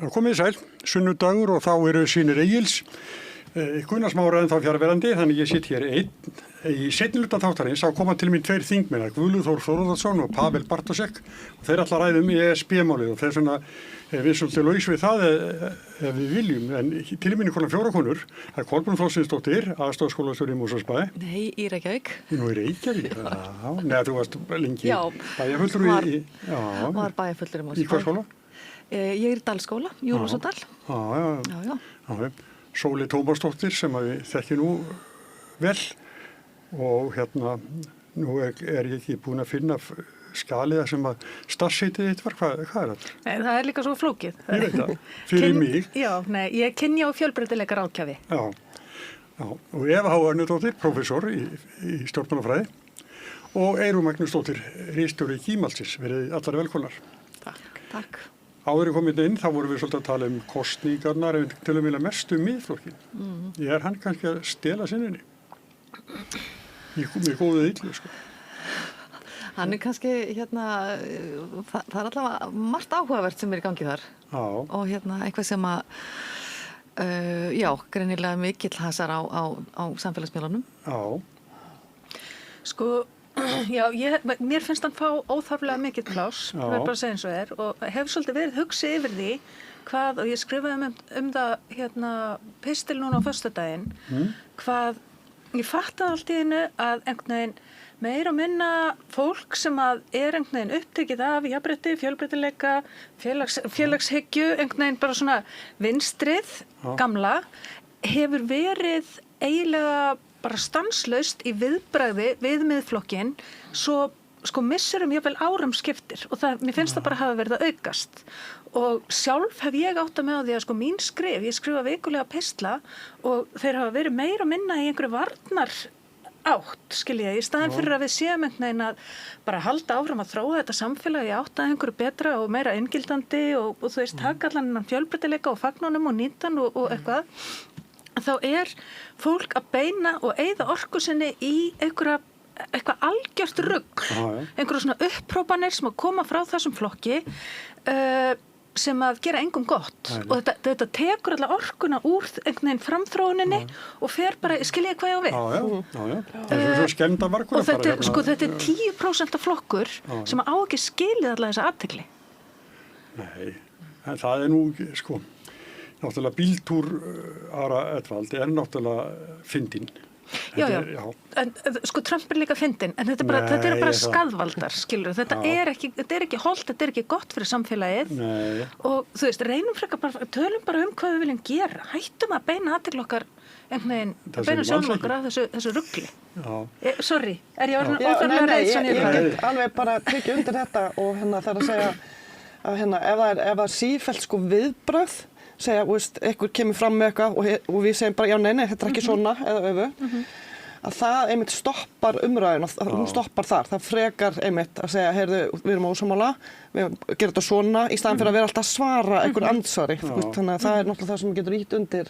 Komið sæl, sunnudagur og þá eru sýnir Egils. Gunnar Smára ennþá fjarverandi, þannig ég sitt hér einn. Í seinni hluta þáttarins þá koma til mín tveir þingmennar, Guðlaugur Þór Þórðarson og Pavel Bartošek. Þeir ætla að ræða ESB-málið og þess vegna við svolítið laus við það ef við viljum. En til minni konar 4 konur, það Kolbrún Þorsteinsdóttir, aðstoðarskólastjóri í Mosfellsbæ. Nei, í Reykjavík. Nú í Reykjavík, já. Nei, þú varst lengi bæjarfulltrúi í... Já, var bæjarfulltrúi í Mosfellsbæ. Í hvað skóla? Ég er í Dalskóla, Júlúsadal. Já. Sóli Tómasdóttir sem við þekki nú vel og nú er ég ekki búin að finna skaliða sem að starfsheitið þitt var. Hvað er þetta? Nei, það er líka svo flókið. Ég veit það, fyrir mig. Já, nei, ég kynja á fjölbreytileika ráðgjafi. Já, og Eva H. Örnudóttir, prófessor í stjórnmálafræði og Eyrún Magnúsdóttir, ritstjóri Gímalsins, verið allar velkomnar. Takk. Áður komin inn, þá vorum við svolítið að tala kosningarnar, til að vilja mestu miðflokkin. Ég hann kannski að stela sinninni. Með góðið illu, sko. Hann er kannski, það er allavega margt áhugavert sem er í gangi þar. Já. Og eitthvað sem að, greinilega mikill hasar á samfélagsmiðlunum. Já. Sko, já, mér finnst hann fá óþarflega mikið pláss, verður bara að segja eins og er, og hef svolítið verið hugsi yfir því hvað, og ég skrifaði það pistil núna á föstudaginn, hvað ég fattaði allt í einu að einhvern veginn meira og minna fólk sem að er einhvern veginn upptekið af jafnrétti, fjölbreytileika, félagshyggju, einhvern veginn bara svona vinstrið, gamla, hefur verið eiginlega bara stanslaust í viðbragði við miðflokkinn, svo missurum jafnvel árum skiptir og mér finnst það bara hafa verið að aukast. Og sjálf hef ég átt að með á því að mín ég skrifa vikulega pistla og þeir hafa verið meira og minna í einhverju varnar í staðinn fyrir að við séum einhvern veginn að bara halda áfram að þróa þetta samfélagi átt að einhverju betra og meira inngildandi og þú veist, taka allan innan fjölbreytileika og fagnunum og nýtan og eitthvað. Þá er fólk að beina og eyða orku sinni í eitthvað algjört rugl, einhverju svona upprópanir sem að koma frá þessum flokki sem að gera engum gott. Og þetta tekur alla orkuna úr einhvern veginn framþróuninni og fer bara, skiljið hvað ég á við. Já. Það er svo skemmdarvarkur. Og þetta er 10% af flokkur sem á ekki skilið alla þessa athygli. Nei, en það er nú, náttúrulega bíltúr Ara Edvald er náttúrulega fyndin. Já. En Trump er líka fyndin, en þetta er bara skaðvaldar, skilur. Þetta er ekki holdt, þetta er ekki gott fyrir samfélagið. Nei. Og þú veist, tölum bara hvað við viljum gera. Hættum að beina athygli okkar einhvern veginn, beina sjónum okkur að þessu rugli. Sorry, er ég orðin óþarflega reið sem ég get alveg bara tekið undir þetta og það er að segja að ef það sífellt viðbrögð segja, einhver kemur fram með eitthvað og við segjum bara, já, nei, þetta er ekki svona eða öfu, að það einmitt stoppar umræðin og hún stoppar þar. Það frekar einmitt að segja, heyrðu, við erum ósammála, við gerum þetta svona í staðan fyrir að vera alltaf að svara einhver ansvari. Þannig að það er náttúrulega það sem getur ýtt undir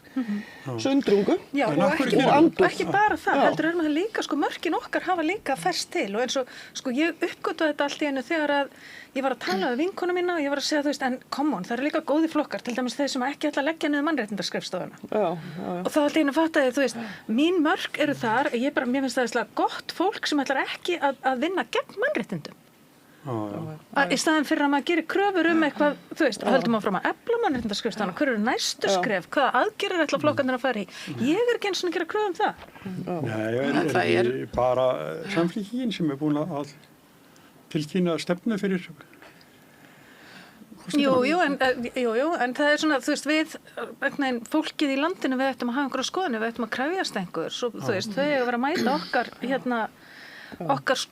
sundrungu. Já, og ekki bara það, heldur erum að líka, mörkin okkar hafa líka ferst til og eins og ég uppgötvaði þetta allt í einu þegar að ég var að tala við vinkonu mína og ég var að segja, þú veist, en come on, það eru líka góði flokkar, til dæmis þeir sem ekki ætla að leggja niður mannréttindaskrifstofuna. Og þá allt í einu fattaði, þú veist, mín mörk eru þar, mér finnst það gott fólk sem ætlar ekki að vinna gegn mannréttindum. Í staðinn fyrir að maður gerir kröfur eitthvað, þú veist, höldum áfram að efla mannréttindaskrifstofuna, hver eru næstu skref, hvaða aðgerðir ætla flokkarnir að fara í. Ég er ekki eins og að gera kröfur það. Nei, er bara samfélkingin sem er búin að tilkynna stefnu fyrir Jú, en það er svona, þú veist, fólkið í landinu við ættum að hafa einhverja skoðanir, við ættum að krefjast einhver, svo, þú veist, þau eiga að vera að mæta okkar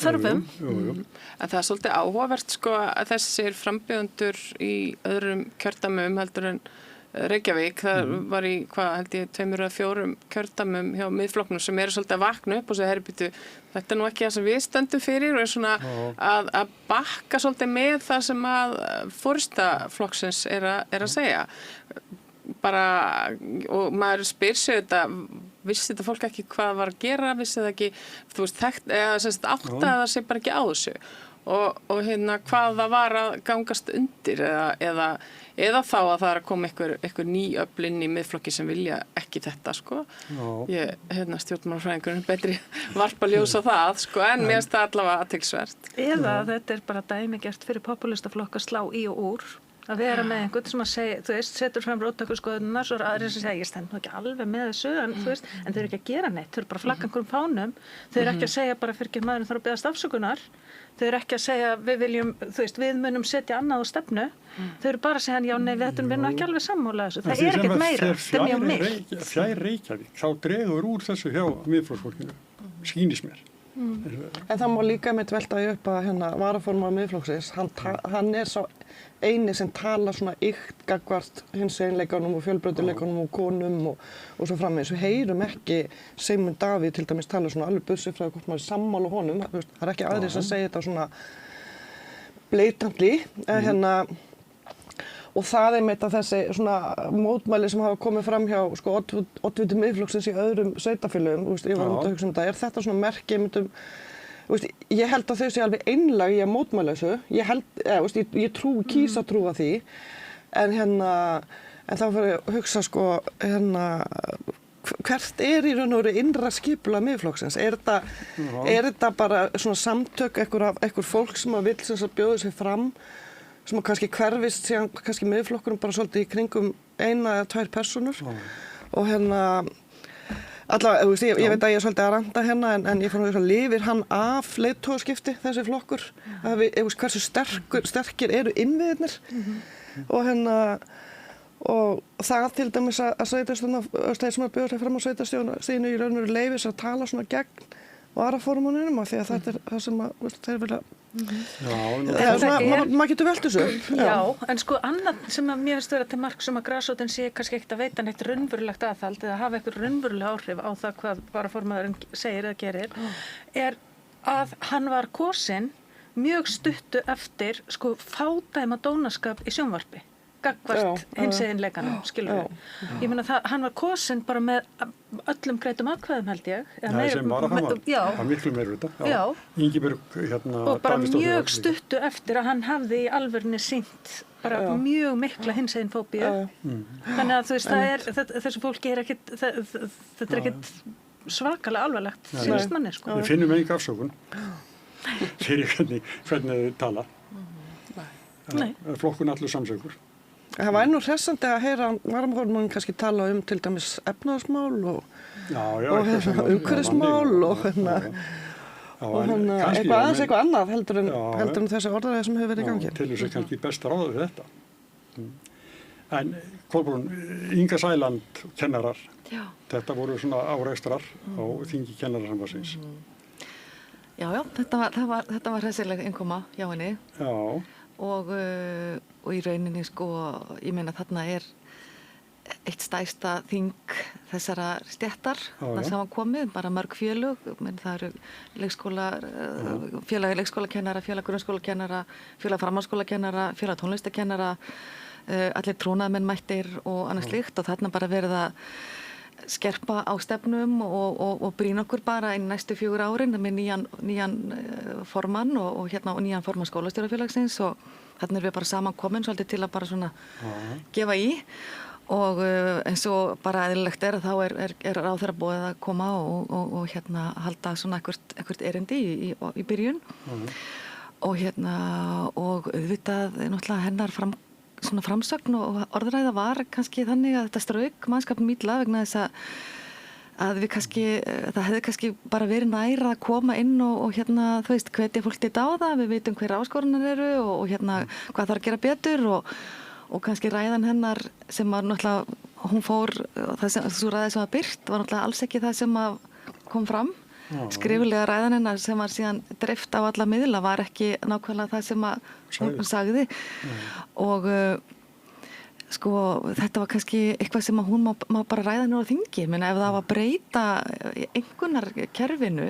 þörfum. En það er svolítið áhugavert, að þessir frambjóðendur í öðrum kjördæmum heldur en Reykjavík, það var í, held ég, 2 eða 4 kjördæmum hjá miðflokknum sem eru svolítið að vakna upp og segja, herri, þetta er nú ekki það sem við stöndum fyrir og er svona að bakka svolítið með það sem að forystaflokksins er að segja. bara, og maður spyr sig þetta, vissi þetta fólk ekki hvað var að gera, vissi það ekki, þú veist, þekkt, eða sem sagt áttaði það sig bara ekki á þessu og hérna hvað það var að gangast undir eða þá að það er að koma einhver ný öfl inn í miðflokki sem vilja ekki þetta, sko. Ég, stjórnmálafræðingurinn betri varpa ljósa það, sko, en mér finnst það allavega athyglisvert. Eða þetta er bara dæmigert fyrir populistaflokk að slá í og úr. Að vera með einhvern sem að segja, þú veist, setur fram róttækurskoðunar, svo er aðrir sem segja, ég stend nú ekki alveg með þessu, en þú veist, en þau eru ekki að gera neitt, þau eru bara að flagga einhverjum fánum, þau eru ekki að segja bara fyrir maðurinn þarf að beðast afsökunar, þau eru ekki að segja, við viljum, þú veist, við munum setja annað á stefnu, þau eru bara að segja, já, nei, við erum ekki alveg sammála þessu, það er ekkert meira, þetta er mjög milt. Fjær Reykjavík, þá dregur úr þessu hjá Miðflokksfólkinu, skýnis mér. En það má líka með velta upp að varaformaður Miðflokksins, hann er svo eini sem tala svona ykt gagnvart hinsegin-leikunum og fjölbreytileikunum og konum og svo framvegis. Við heyrum ekki Sigmund Davíð til dæmis tala svona alveg bussi frá hvort maður er sammála honum. Það er ekki aðrir sem segja þetta svona blatantly. Og það er með þetta þessi svona mótmæli sem hafa komið fram hjá sko oddviti Miðflokksins í öðrum sveitarfélögum. Ég var að hugsa þetta. Er þetta svona merki ég held að þau sé alveg einlæg í að mótmæla þessu. Ég kýs að trúa því. En þá fyrir að hugsa sko, hvert er í raun og veru innra skipulag Miðflokksins? Er þetta bara svona samtök einhver fólk sem að vill sem að bjóða sig fram, sem að kannski hverfist síðan kannski Miðflokkurinn bara svolítið í kringum 1 eða 2 persónur og allavega, ég veit að ég er svolítið að ranta en ég fann að lifir hann af leiðtogaskipti þessi flokkur, hversu sterkir eru innviðirnir og það til dæmis að sveitarstjórnar sem að bjóða sig fram á sveitarstjórnarstiginu í raun og veru leyfis að tala svona gegn varaformannunum af því að þetta er það sem að þeir vilja maður getur velt þessu upp. Já, en sko annað sem að mér finnst vera til marks að grasrótin sé kannski ekkert að veita neitt raunverulegt aðhald eða hafa eitthvað raunveruleg áhrif á það hvað varaformaðurinn segir eða gerir er að hann var kosinn mjög stuttu eftir sko fádæma dónaskap í sjónvarpi gagnvart hinseginleikanum, skilur við. Ég meina hann var kosinn bara með öllum greitum atkvæðum held ég. Sem varaformaður, það er miklu meirihluta. Ingibjörg og bara mjög stuttu eftir að hann hafði í alvörunni sýnt bara mjög mikla hinseginfóbíu. Þannig að þú veist, þessu fólki er ekkit, þetta er ekkit svakalega alvarlegt sínst manni, sko. Við finnum enga afsökun fyrir hvernig þau tala. Flokkun allur samsökur. Það var nú hressandi að heyra varaformaðurinn kannski tala til dæmis efnahagsmál og umhverfismál og eitthvað annað heldur en þessi orðræði sem hefur verið í gangi. Til þess að kannski best ráða við þetta. En Kolbrún, Inga Sæland kennarar, þetta voru svona árekstrar á þingi kennarasambandsins. Já, þetta var hressileg innkoma hjá henni. Já. Og í rauninni sko, ég meina þarna er eitt stærsta þing þessara stéttar, það sem var komið, bara mörg félög, það eru félagi leikskólakennara, félag grunnskólakennara, félag framhaldsskólakennara, félag tónlistakennara, allir trúnaðarmenn mættir og annað slíkt og þarna bara verið að skerpa á stefnum og brýna okkur bara inn næstu 4 árin með nýjan formann og nýjan formann skólastjórafélagsins og þarna erum við bara saman komin svolítið til að bara svona gefa í og eins og bara eðlilegt er að þá er ráðherra búið að koma og halda svona eitthvað erindi í byrjun og og auðvitað náttúrulega hennar svona framsögn og orðræða var kannski þannig að þetta strauk mannskapnum illa vegna þess að við kannski, það hefði kannski bara verið næra að koma inn og þú veist, hvetja fólk til dáða, við vitum hver áskoranir eru og hvað þarf að gera betur og kannski ræðan hennar sem var náttúrulega, hún fór, þessu ræði sem var birt var náttúrulega alls ekki það sem kom fram. Skrifulega ræðan hennar sem var síðan dreift á alla miðla var ekki nákvæmlega það sem hún sagði og sko þetta var kannski eitthvað sem hún má bara ræða nú á þingi, menn ef það var að breyta einhvernarkerfinu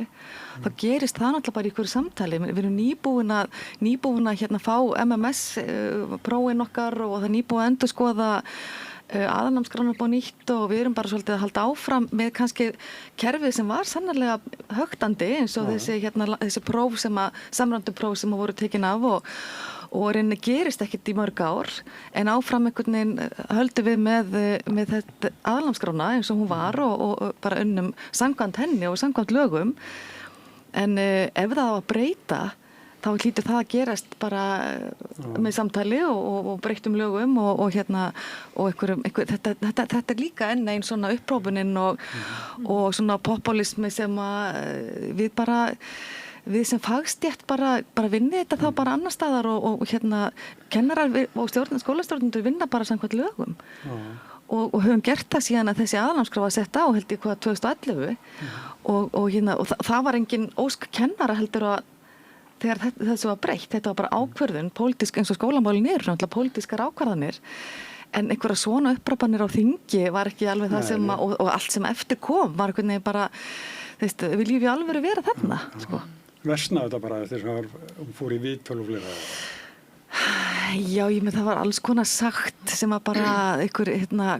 þá gerist það náttúrulega bara í einhverju samtali, við erum nýbúin að fá MMS prófin okkar og það nýbúin að endurskoða aðalnámskrána upp á nýtt og við erum bara svolítið að halda áfram með kannski kerfið sem var sannarlega högtandi eins og þessi próf samræmdu próf sem voru tekin af og reyni gerist ekkert í mörg ár en áfram einhvern veginn höldum við með þetta aðalnámskrána eins og hún var og bara unnum samkvæmt henni og samkvæmt lögum en ef það á að breyta þá hlýtur það að gerast bara með samtali og breyttum lögum og þetta líka enn einn svona upprópunin og svona populismi sem að við sem fagstétt bara vinni þetta þá bara annar staðar og kennarar og skólastjórnendur vinna bara samkvæmt lögum og höfum gert það síðan að þessi aðalnámskrá var sett á held ég 2011 og það var engin ósk kennara heldur að þegar þessu var breytt, þetta var bara ákvörðun pólitísk eins og skólamálin náttúrulega pólitískar ákvarðanir en einhverja svona upprópanir á þingi var ekki alveg það sem og allt sem eftir kom var einhvern veginn bara viljum við alveg vera þarna sko. Versnaði þetta bara eftir sem hún fór í viðtöl og fleira? Já, það var alls konar sagt sem að bara einhver,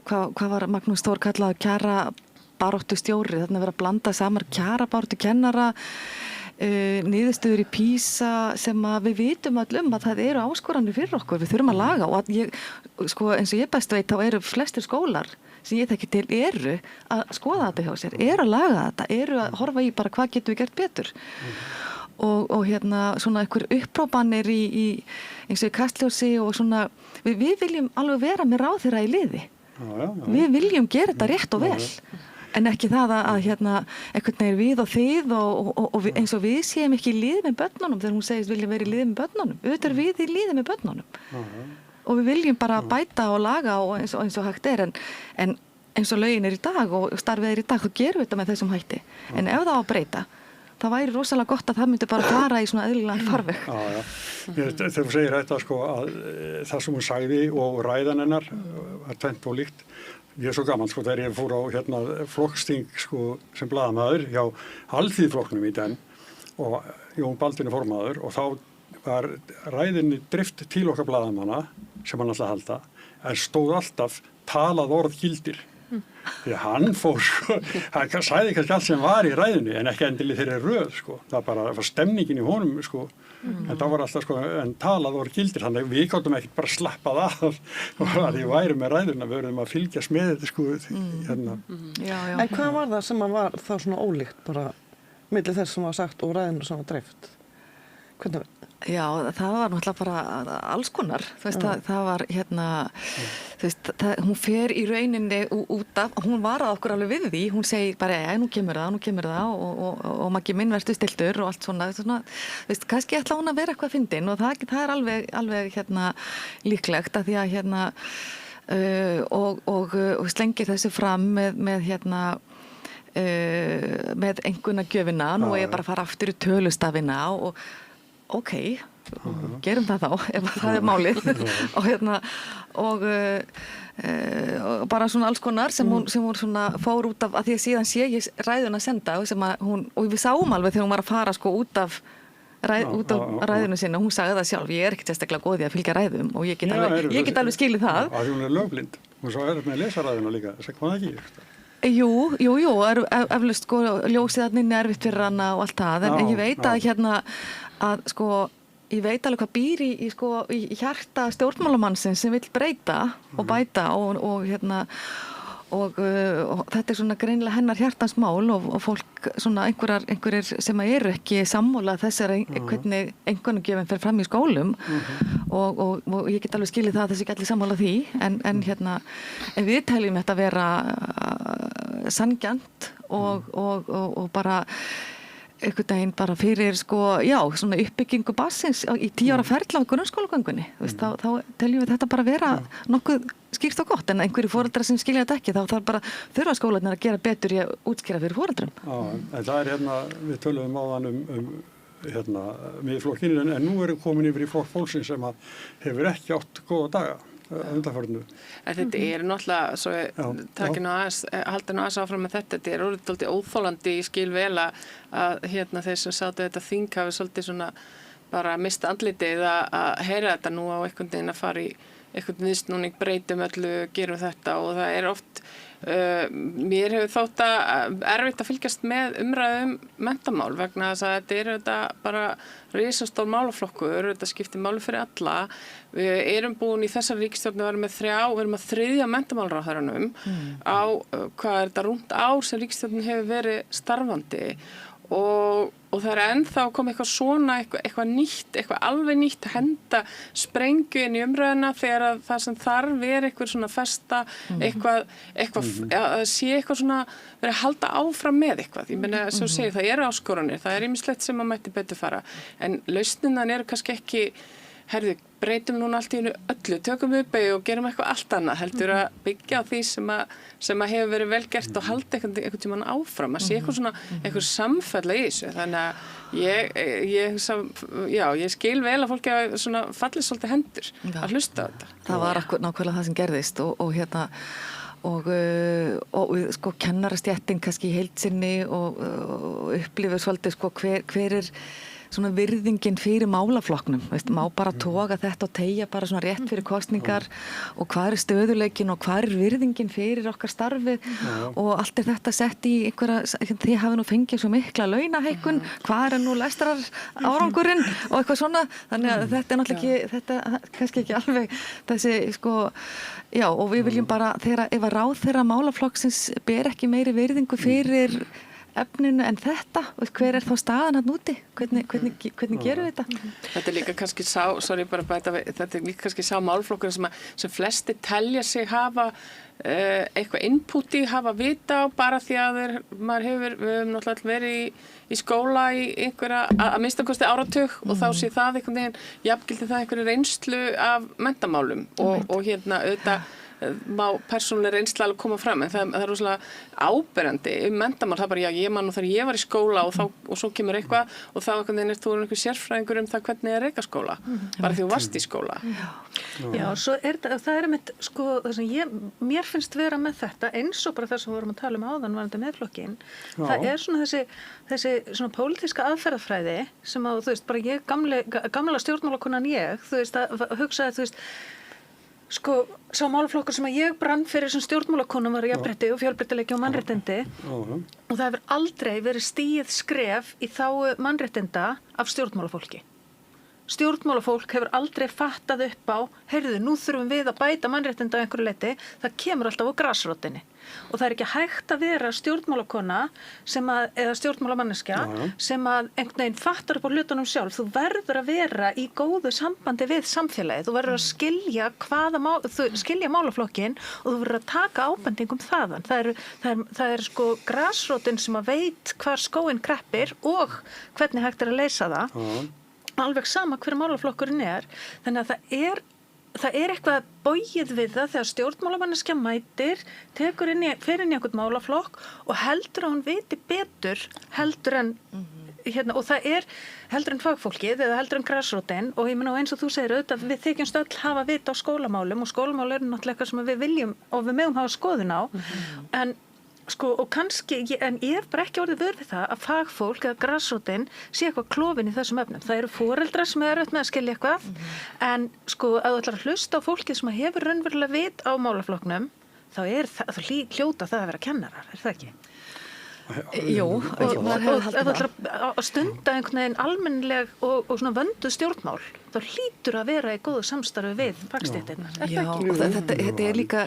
hvað var Magnús Þór kallað kjara baráttu stjóri, þarna verið að blanda saman kjara baráttu kennara, niðurstöður í PISA sem að við vitum öll að það eru áskoranir fyrir okkur, við þurfum að laga og eins og ég best veit þá eru flestir skólar sem ég þekki til eru að skoða þetta hjá sér, eru að laga þetta, eru að horfa í bara hvað getum við gert betur og svona einhver upprópanir í eins og í Kastljósi og svona, við viljum alveg vera með ráðherra í liði við viljum gera þetta rétt og vel en ekki það að einhvern veginn við og þið og eins og við séum ekki í liði með börnunum þegar hún segist vilja vera í liði með börnunum auðvitað er við í liði með börnunum og við viljum bara bæta og laga og eins og hægt er en eins og lögin í dag og starfið í dag þá gerum við þetta með þessum hætti en ef það á að breyta það væri rosalega gott að það myndi bara fara í svona eðlilegan farveg. Þegar þú segir þetta að það sem hún sagði og ræðan hennar var tvennt og líkt. Ég er svo gaman þegar ég fór á flokksþing sem blaðamaður hjá Alþýðuflokknum í den og Jón Baldvin formaður og þá var ræðinni drift til okkar blaðamanna sem hann alltaf halda en stóð alltaf talað orð gildir. Því að hann fór hann sagði kannski allt sem var í ræðinu en ekki endilega þeirri röð það var stemningin í honum en það var alltaf en talað orð gildir þannig að við gátum ekkert bara slappað af og að því væri með ræðuna við verðum að fylgjast með þetta En hvað var það sem var þá svona ólíkt bara milli þess sem var sagt og ræðinu sem var dreift? Hvernig? Já, það var náttúrulega bara alls konar, það var hún fer í rauninni út af, hún var að okkur alveg við því, hún segir bara, nú kemur það og Maggi minn verður stiltur og allt svona kannski ætla hún að vera eitthvað fyndin og það er alveg líklegt að því að og slengir þessu fram með einhvernagjöfina, nú er ég bara að fara aftur í tölustafina og ok, gerum það þá ef það er málið og bara svona alls konar sem hún svona fór út af að því að síðan sé ég ræðuna senda sem að hún, og við sáum alveg þegar hún var að fara út af ræðinu sinna, hún sagði það sjálf, ég er ekkert sérstaklega góð í að fylgja ræðum og ég get alveg skilið það að hún er lögblind, hún svo með að lesa ræðuna líka, segð hvað ekki Jú, eflaust ljósið þarna inni erfitt fyrir hana og allt það, en ég veit að ég veit alveg hvað býr í hjarta stjórnmálamannsins sem vill breyta og bæta og þetta er svona greinilega hennar hjartans mál og fólk svona einhverjir sem eru ekki sammála þessari hvernig einhvernagjöfin fer fram í skólum og ég get alveg skilið það að þessi ekki allir sammála því en við teljum þetta vera sanngjarnt og bara einhvern veginn bara fyrir svona uppbyggingu barnsins í 10 ára ferla á grunnskólagöngunni þá teljum við þetta bara vera nokkuð skýrt og gott en einhverju foreldrar sem skilja þetta ekki þá þurfa skólarnir að gera betur í að útskýra fyrir foreldrum. En það er við töluðum áðan miðflokkinn en nú erum komin yfir í flokk fólksins sem hefur ekki átt góða daga undanfarnu. Þetta er náttúrulega svo halda aðeins áfram með þetta er orðið óþolandi, ég skil vel að þeir sem sátu þetta þing hafi svolítið svona bara mista andlitið að heyra þetta nú á einhvern veginn að fara í eitthvað viðsnúning, breytum öllu, gerum þetta og það oft, mér hefur þótt að erfitt að fylgjast með umræðum menntamál vegna þess að þetta þetta bara risastór málaflokkur, þetta skiptir máli fyrir alla. Við erum búin í þessari ríkisstjórn að vera með við erum að 3. menntamálráðherranum á, hvað þetta, rúmt ár sem ríkisstjórnin hefur verið starfandi og það ennþá komið eitthvað svona, eitthvað nýtt, eitthvað alveg nýtt að henda sprengju inn í umræðuna þegar það sem þarf eitthvað svona festa, eitthvað að sé eitthvað svona verið að halda áfram með eitthvað. Ég meina, sem þú segir, það áskoranir, það ýmislegt sem að mætti betur fara, en lausnirnar eru kannski ekki, herðu, breytum núna allt í einu öllu, tökum við beygju og gerum eitthvað allt annað, heldur að byggja á því sem að hefur verið vel gert og halda einhvern tímann áfram, að sé eitthvað svona, eitthvað samfella í þessu, þannig að ég skil vel að fólki að svona fallið svolítið hendur að hlusta á þetta. Það var nákvæmlega það sem gerðist og sko kennarastéttin kannski í heild sinni og upplifir svolítið sko hver svona virðingin fyrir málaflokknum, veist, má bara toga þetta og teygja bara svona rétt fyrir kosningar og hvað stöðuleikin og hvað virðingin fyrir okkar starfið og allt þetta sett í einhverja, þið hafi nú fengið svo mikla launahækkun, hvað nú lestrar árangurinn og eitthvað svona, þannig að þetta náttúrulega ekki, þetta kannski ekki alveg þessi sko, já og við viljum bara þegar ef að ráðherra málaflokksins ber ekki meiri virðingu fyrir efninu en þetta, hver þá staðan hann úti, hvernig gerum við þetta? Þetta líka kannski þetta líka kannski sá málflokkur sem flesti telja sig hafa eitthvað input í, hafa vita á bara því að við höfum náttúrulega verið í skóla í einhverja, að minnstakosti áratug og þá sé það einhvern veginn, jafngildi það einhverju reynslu af menntamálum og auðvitað má persónuleg reynsla alveg koma fram en það rosalega áberandi menntamál, það bara ég man nú þegar ég var í skóla og svo kemur eitthvað og þá einhvern veginn þú einhver sérfræðingur það hvernig reka skóla, bara því þú varst í skóla. Já, svo það einmitt sko, það sem mér finnst vera með þetta eins og bara það sem við vorum að tala áðan varandi meðflokkin, það svona þessi svona pólitíska aðferðafræði sem að þú veist, bara ég gamla stjórnmálakonan þú veist, að hugsaði þú veist sko, sá málaflokkur sem að ég brann fyrir sem stjórnmálakonum var jafnrétti og fjölbreytileiki og mannréttindi og það hefur aldrei verið stigið skref í þágu mannréttinda af stjórnmálafólki. Stjórnmálafólk hefur aldrei fattað upp á, heyrðu, nú þurfum við að bæta mannréttinda á einhverju leyti, það kemur alltaf á grasrótinni. Og það ekki hægt að vera stjórnmálakona eða stjórnmálamanneskja sem að einhvern veginn fattar upp á hlutunum sjálf. Þú verður að vera í góðu sambandi við samfélagið. Þú verður að skilja málaflokkin og þú verður að taka ábendingum þaðan. Það er sko grasrótin sem að veit hvar skóinn kreppir og hvernig hægt að leysa það. Alveg sama hver málaflokkurinn Þannig að það eitthvað bogið við það þegar stjórnmálamanneskja mætir, fer inn í einhvern málaflokk og heldur að hún viti betur heldur en og það heldur en fagfólkið eða heldur en grasrótin og ég meina eins og þú segir auðvitað við þykjumst öll hafa vit á skólamálum og skólamál náttúrulega eitthvað sem við viljum og við megum hafa skoðun á en sko, og kannski, en ég hef bara ekki orðið vör við það að fagfólk eða grasrótin sé eitthvað klofin í þessum efnum. Það eru foreldrar sem erfitt með að skilja eitthvað, en sko, ef þú ætlar að hlusta á fólkið sem hefur raunverulega vit á málaflokknum, þá hljóta það að vera kennarar, það ekki? Jú, og ef þú ætlar að stunda einhvern veginn almennileg og svona vönduð stjórnmál, þá hlýtur að vera í góðu samstarfi við fagstéttirnar, Já, og þetta líka,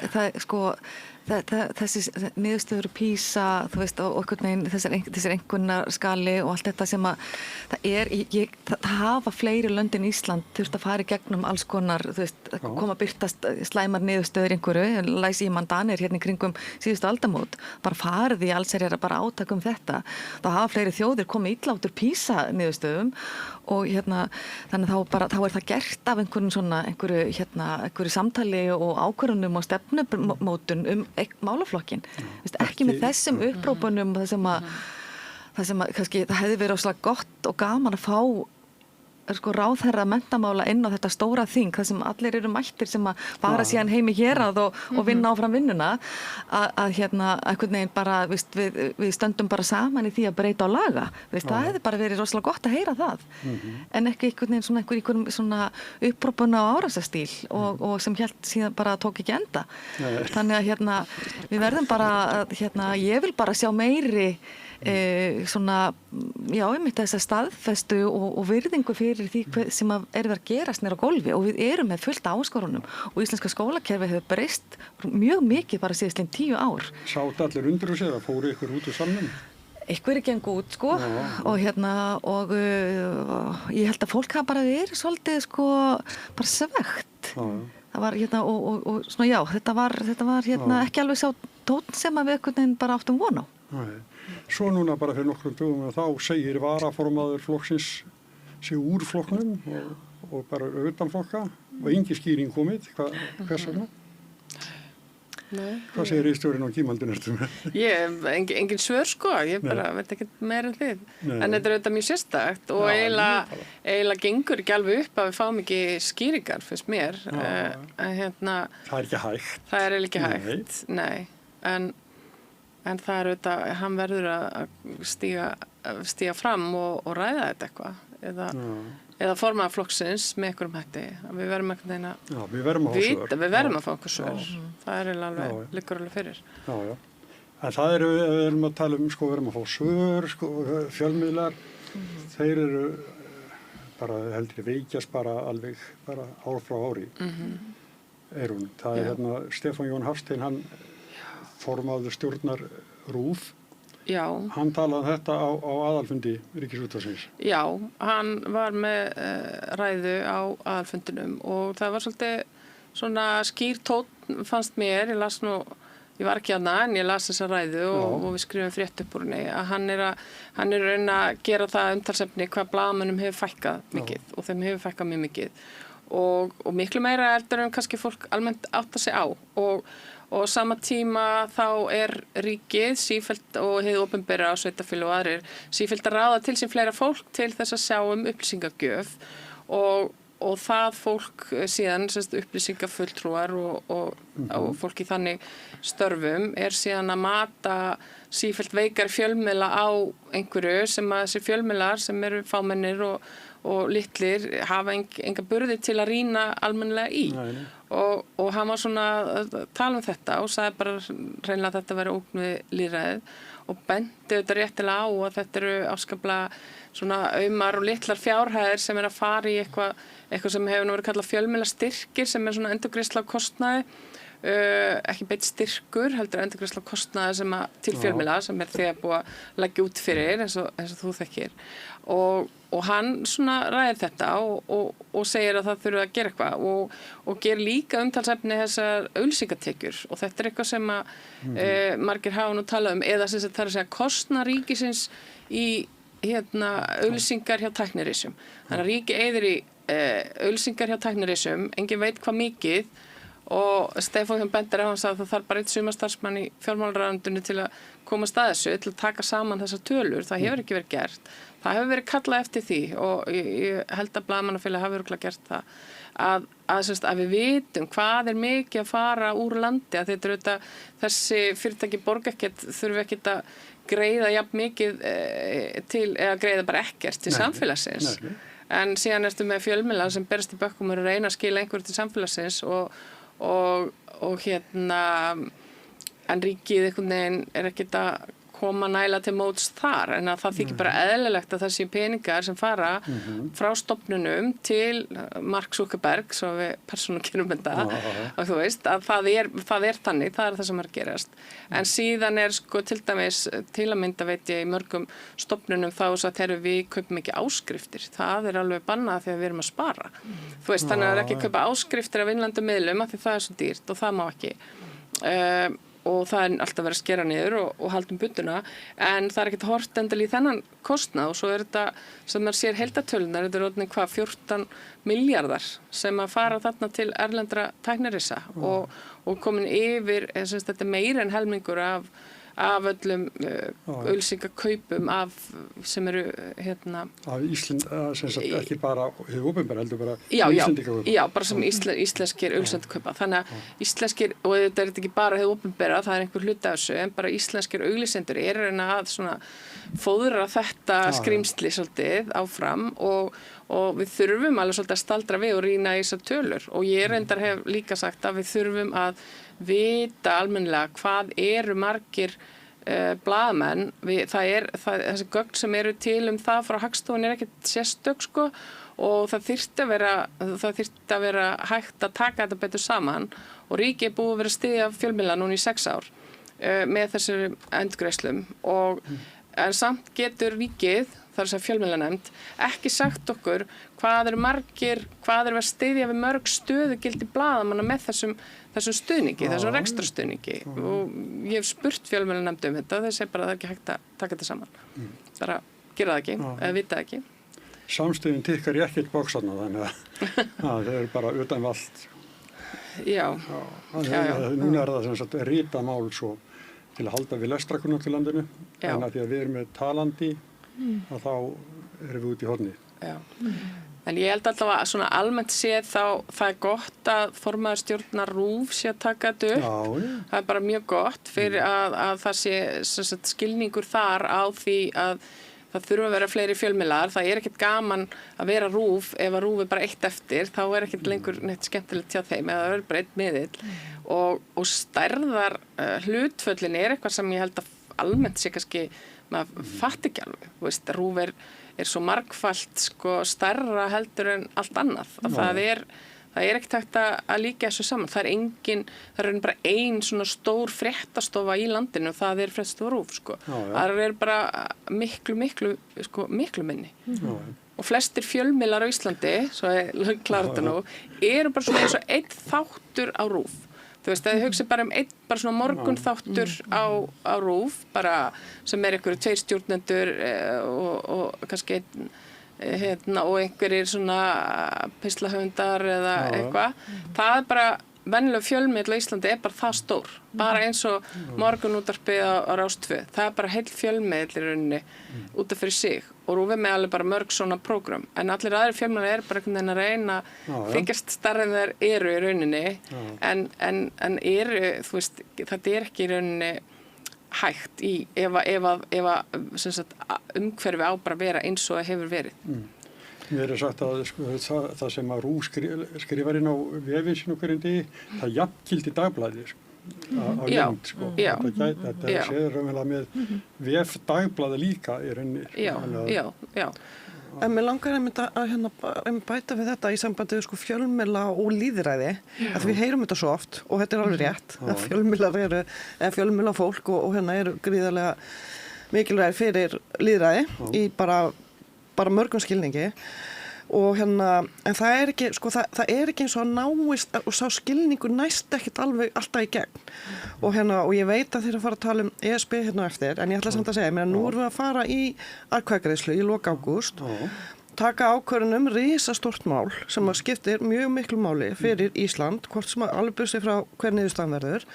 þessi niðurstöður PISA, þú veist, og einhvern veginn þessir einhvernarskali og allt þetta sem að það hafa fleiri lönd en Ísland þurft að fara í gegnum alls konar, þú veist, koma að birtast slæmar niðurstöður einhverju, læsi í mandanir hérna í kringum síðustu aldamót, bara farið í allsherjar að bara átaka þetta. Það hafa fleiri þjóðir komið illa út úr PISA niðurstöðum og þannig þá það gert af einhverju samtali og ákvörðunum og stefnumótun málaflokkin. Ekki með þessum upprópunum það sem að kannski það hefði verið óslega gott og gaman að fá sko ráðherra menntamála inn á þetta stóra þing, það sem allir eru mættir sem að fara síðan heim í hérað og vinna áfram vinnuna, að hérna einhvern veginn bara, við stöndum bara saman í því að breyta og laga, það hefði bara verið rosalega gott að heyra það, en ekki einhvern veginn svona einhverjum svona upprópuna á árásastíl og sem hélt síðan bara tók ekki enda. Þannig að hérna, við verðum bara, hérna, ég vil bara sjá meiri svona, já, einmitt þessa staðfestu og virðingu fyrir því sem verið að gerast nýra á gólfi og við erum með fullt áskorunum og íslenska skólakerfi hefur breyst mjög mikið bara síðastlega 10 ár. Sátt allir undir og séð að fóru ykkur út úr salnum? Ykkur er gengu út, sko, og hérna, og ég held að fólk hafa bara verið svolítið, sko, bara svegt. Það var, hérna, og svona, já, þetta var hérna, ekki alveg sá tónn sem að við einhvern veginn bara áttum von á. Svo núna bara fyrir nokkrum dögum að þá segir varaformaður flokksins sig úr flokknum og bara utan flokka og engin skýring komið, hvers vegna? Nei. Hvað segir ritstjórinn á Gímaldin ertu með? Ég, engin svör sko, ég bara veit ekki meira en þið. En þetta er auðvitað mjög sérstakt og eiginlega gengur ekki alveg upp að við fáum ekki skýringar, finnst mér. Hérna, það er ekki hægt. Það er ekki hægt, nei. En það er auðvitað, hann verður að stíga fram og ræða þetta eitthvað. Eða formaður flokksins með einhverjum hætti. Við verðum einhvern veginn að við verðum að fá svör. Við verðum að fá einhver svör. Það er alveg, liggur alveg fyrir. Já. En það eru, við erum að tala um, sko, við erum að fá svör, sko, fjölmiðlar, þeir eru bara, heldur veikjast bara alveg, bara ár frá ári. Er hún. Það er hérna, Stefán Jón Hafstein, hann formaður stjórnar RÚV. Já. Hann talaði þetta á aðalfundi Ríkisútvarpsins. Já, hann var með ræðu á aðalfundinum og það var svolítið svona skýr tónn fannst mér, ég var ekki hana en ég las þessa ræðu og við skrifum frétt upp úr henni að hann er að reyna að gera það umtalsefni hvað blaðamönnum hefur fækkað mikið og þeim hefur fækkað mjög mikið og miklu meira heldur en kannski fólk almennt átta sig á og sama tíma þá er ríkið sífellt og hið opinbera á sveitarfélög og aðrir sífellt að ráða til sín fleira fólk til þess að sjá upplýsingagjöf og það fólk síðan upplýsingafulltrúar og fólk í þannig störfum er síðan að mata sífellt veikari fjölmiðla á einhverju sem að þessi fjölmiðlar sem eru fámennir og litlir hafa enga burði til að rýna almennilega í. Og hann var svona að tala um þetta og sagði bara reynilega að þetta væri ógn við lýðræðið og bendi auðvitað réttilega á að þetta eru afskaplega svona aumar og litlar fjárhæðir sem er að fara í eitthvað sem hefur nú verið kallað fjölmiðlastyrkir sem er svona endurgreiðsla á kostnaði, ekki beitt styrkur, heldur endurgreiðsla á kostnaði sem til fjölmiðla sem er þegar búið að leggja út fyrir eins og þú þekkir og hann svona ræðir þetta og segir að það þurfi að gera eitthvað og gerir líka umtalsefni þessar auglýsingatekjur og þetta er eitthvað sem að margir hafa nú talað um eða sem það er að segja kostnað ríkisins í auglýsingar hjá tæknirisum. Þannig að ríki eyðir í auglýsingar hjá tæknirisum, engin veit hvað mikið og Stefán Jón bendir á hann sagði að það þarf bara einn sumarstarfsmann í fjármálaráðuneytinu til að komast að þessu, til að taka saman þessar tölur, það hefur ekki verið gert. Það hefur verið kallað eftir því og ég held að blaðamannafélagið hafi örugglega gert það að við vitum hvað er mikið að fara úr landi að þetta er auðvitað þessi fyrirtæki borga ekkert, þurfi ekkert að greiða jafn mikið til, eða greiða bara ekkert til samfélagsins. En síðan ertu með fjölmiðla sem berast í bökkum og reyna að skila einhverju til samfélagsins og en ríkið einhvern veginn er ekkert að koma nægilega til móts þar en að það þykir bara eðlilegt að það sé peningar sem fara frá stofnunum til Mark Zuckerberg svo við persónukerum þetta og þú veist að það er þannig, það er það sem er að gerast en síðan er sko til dæmis til að mynda veit ég í mörgum stofnunum þá svo að við kaupum ekki áskriftir það er alveg bannað þegar við erum að spara þú veist þannig að það er ekki að kaupa áskriftir af innlendum miðlum af því það er svo dýrt og það má ekki og það er alltaf verið að skera niður og haldum bunduna en það er ekkert hort endal í þennan kostnað og svo er þetta sem maður sér heildatölunar þetta er orðin 14 miljardar sem að fara þarna til erlendra tæknirisa og komin yfir þetta er meira en helmingur af af öllum auglýsingakaupum sem eru Af Ísland, sem sagt ekki bara hið opinbera, heldur bara Íslendingakaupa. Já, bara sem íslenskir auglýsendakaupa. Þannig að íslenskir, og þetta er ekki bara hið opinbera, það er einhver hluti af þessu, en bara íslenskir auglýsendur eru að svona fóðra þetta skrímsli svolítið áfram og við þurfum alveg svolítið að staldra við og rýna í þessar tölur og ég reyndar hef líka sagt að við þurfum að vita almennilega hvað eru margir blaðamenn. Þessi gögn sem eru til það frá Hagstofunni er ekkert sérstök sko og það þyrfti að vera hægt að taka þetta betur saman og ríkið er búið að vera að styðja fjölmiðla núna í 6 ár með þessum endurgreiðslum en samt getur ríkið þar sem fjölmiðlanefnd ekki sagt okkur hvað eru að styðja við mörg stöðugildi blaðamanna með þessum stuðningi, þessum rekstrarstuðningi og ég hef spurt fjölmiðlanefnd þetta þeir segja bara að það er ekki hægt að taka þetta saman bara gera það ekki, eða vita það ekki Samstöðin tikkar í ekkert bóksarna þannig að þau eru bara utan vallt Já. Núna er það sem sagt rita mál svo til að halda við lestrakunnáttu í landinu en að því að við erum með talandi og þá erum við út í horni. Já. En ég held alltaf að svona almennt séð þá það er gott að formaður stjórnar RÚV sé að taka þetta upp. Já. Það er bara mjög gott fyrir að það sé sagt, skilningur þar á því að það þurfa að vera fleiri fjölmiðlar. Það er ekkert gaman að vera RÚV ef að RÚV er bara eitt eftir. Þá er ekkert lengur neitt skemmtilegt hjá þeim eða það er bara einn miðill. Og stærðar hlutföllin er eitthvað sem ég held að almennt sé kannski maður fatt ekki alveg. Veist, RÚV er svo margfalt sko, stærra heldur en allt annað. Það er ekkert hægt að líka þessu saman. Það er bara ein svona stór fréttastofa í landinu og það er fréttastofa RÚV. Sko. Það er bara miklu minni. Og flestir fjölmiðlar á Íslandi, svo ég klára þetta nú, eru bara svona eins og einn þáttur á RÚV. Þú veist, að þið hugsi bara bara svona morgun þáttur á RÚV, bara sem er einhverju 2 stjórnendur og kannski og einhverjir svona pislahöfundar eða eitthvað. Það er bara, venjulega fjölmiðl á Íslandi er bara það stór. Bara eins og morgunútvarpið á Rás 2. Það er bara heill fjölmiðl í rauninni út af fyrir sig. Og RÚV er með alveg bara mörg svona prógram. En allir aðrir fjölmiðlar eru bara einhvern veginn að reyna þykjast stærri en þeir eru í rauninni. En eru, þú veist, þetta er ekki í rauninni hægt í ef sem sagt, umhverfi á bara að vera eins og það hefur verið. Mér er sagt að sko, það sem að RÚV skrifar inn á vefinn sín og hverjum degi, það jafngildi dagblæði á lengd. Sko. Þetta séður raunverulega með vef dagblæði líka í rauninni. Já. En mér langar að bæta við þetta í sambandi við sko, fjölmiðla og lýðræði, að við heyrum þetta svo oft og þetta er alveg rétt, að fjölmiðlar fjölmiðla fólk og eru gríðarlega mikilvægir fyrir lýðræði í bara mörgum skilningi og en það er ekki sko það er ekki eins og að náist og sá skilningur næst ekkert alveg alltaf í gegn og og ég veit að þeir að fara að tala ESB eftir en ég ætla samt að segja mér að nú erum við að fara í atkvæðagreiðslu í lok ágúst taka ákvörðun risastórt mál sem að skiptir mjög miklu máli fyrir Ísland hvort sem að alveg bursi frá hver niðurstaðan verður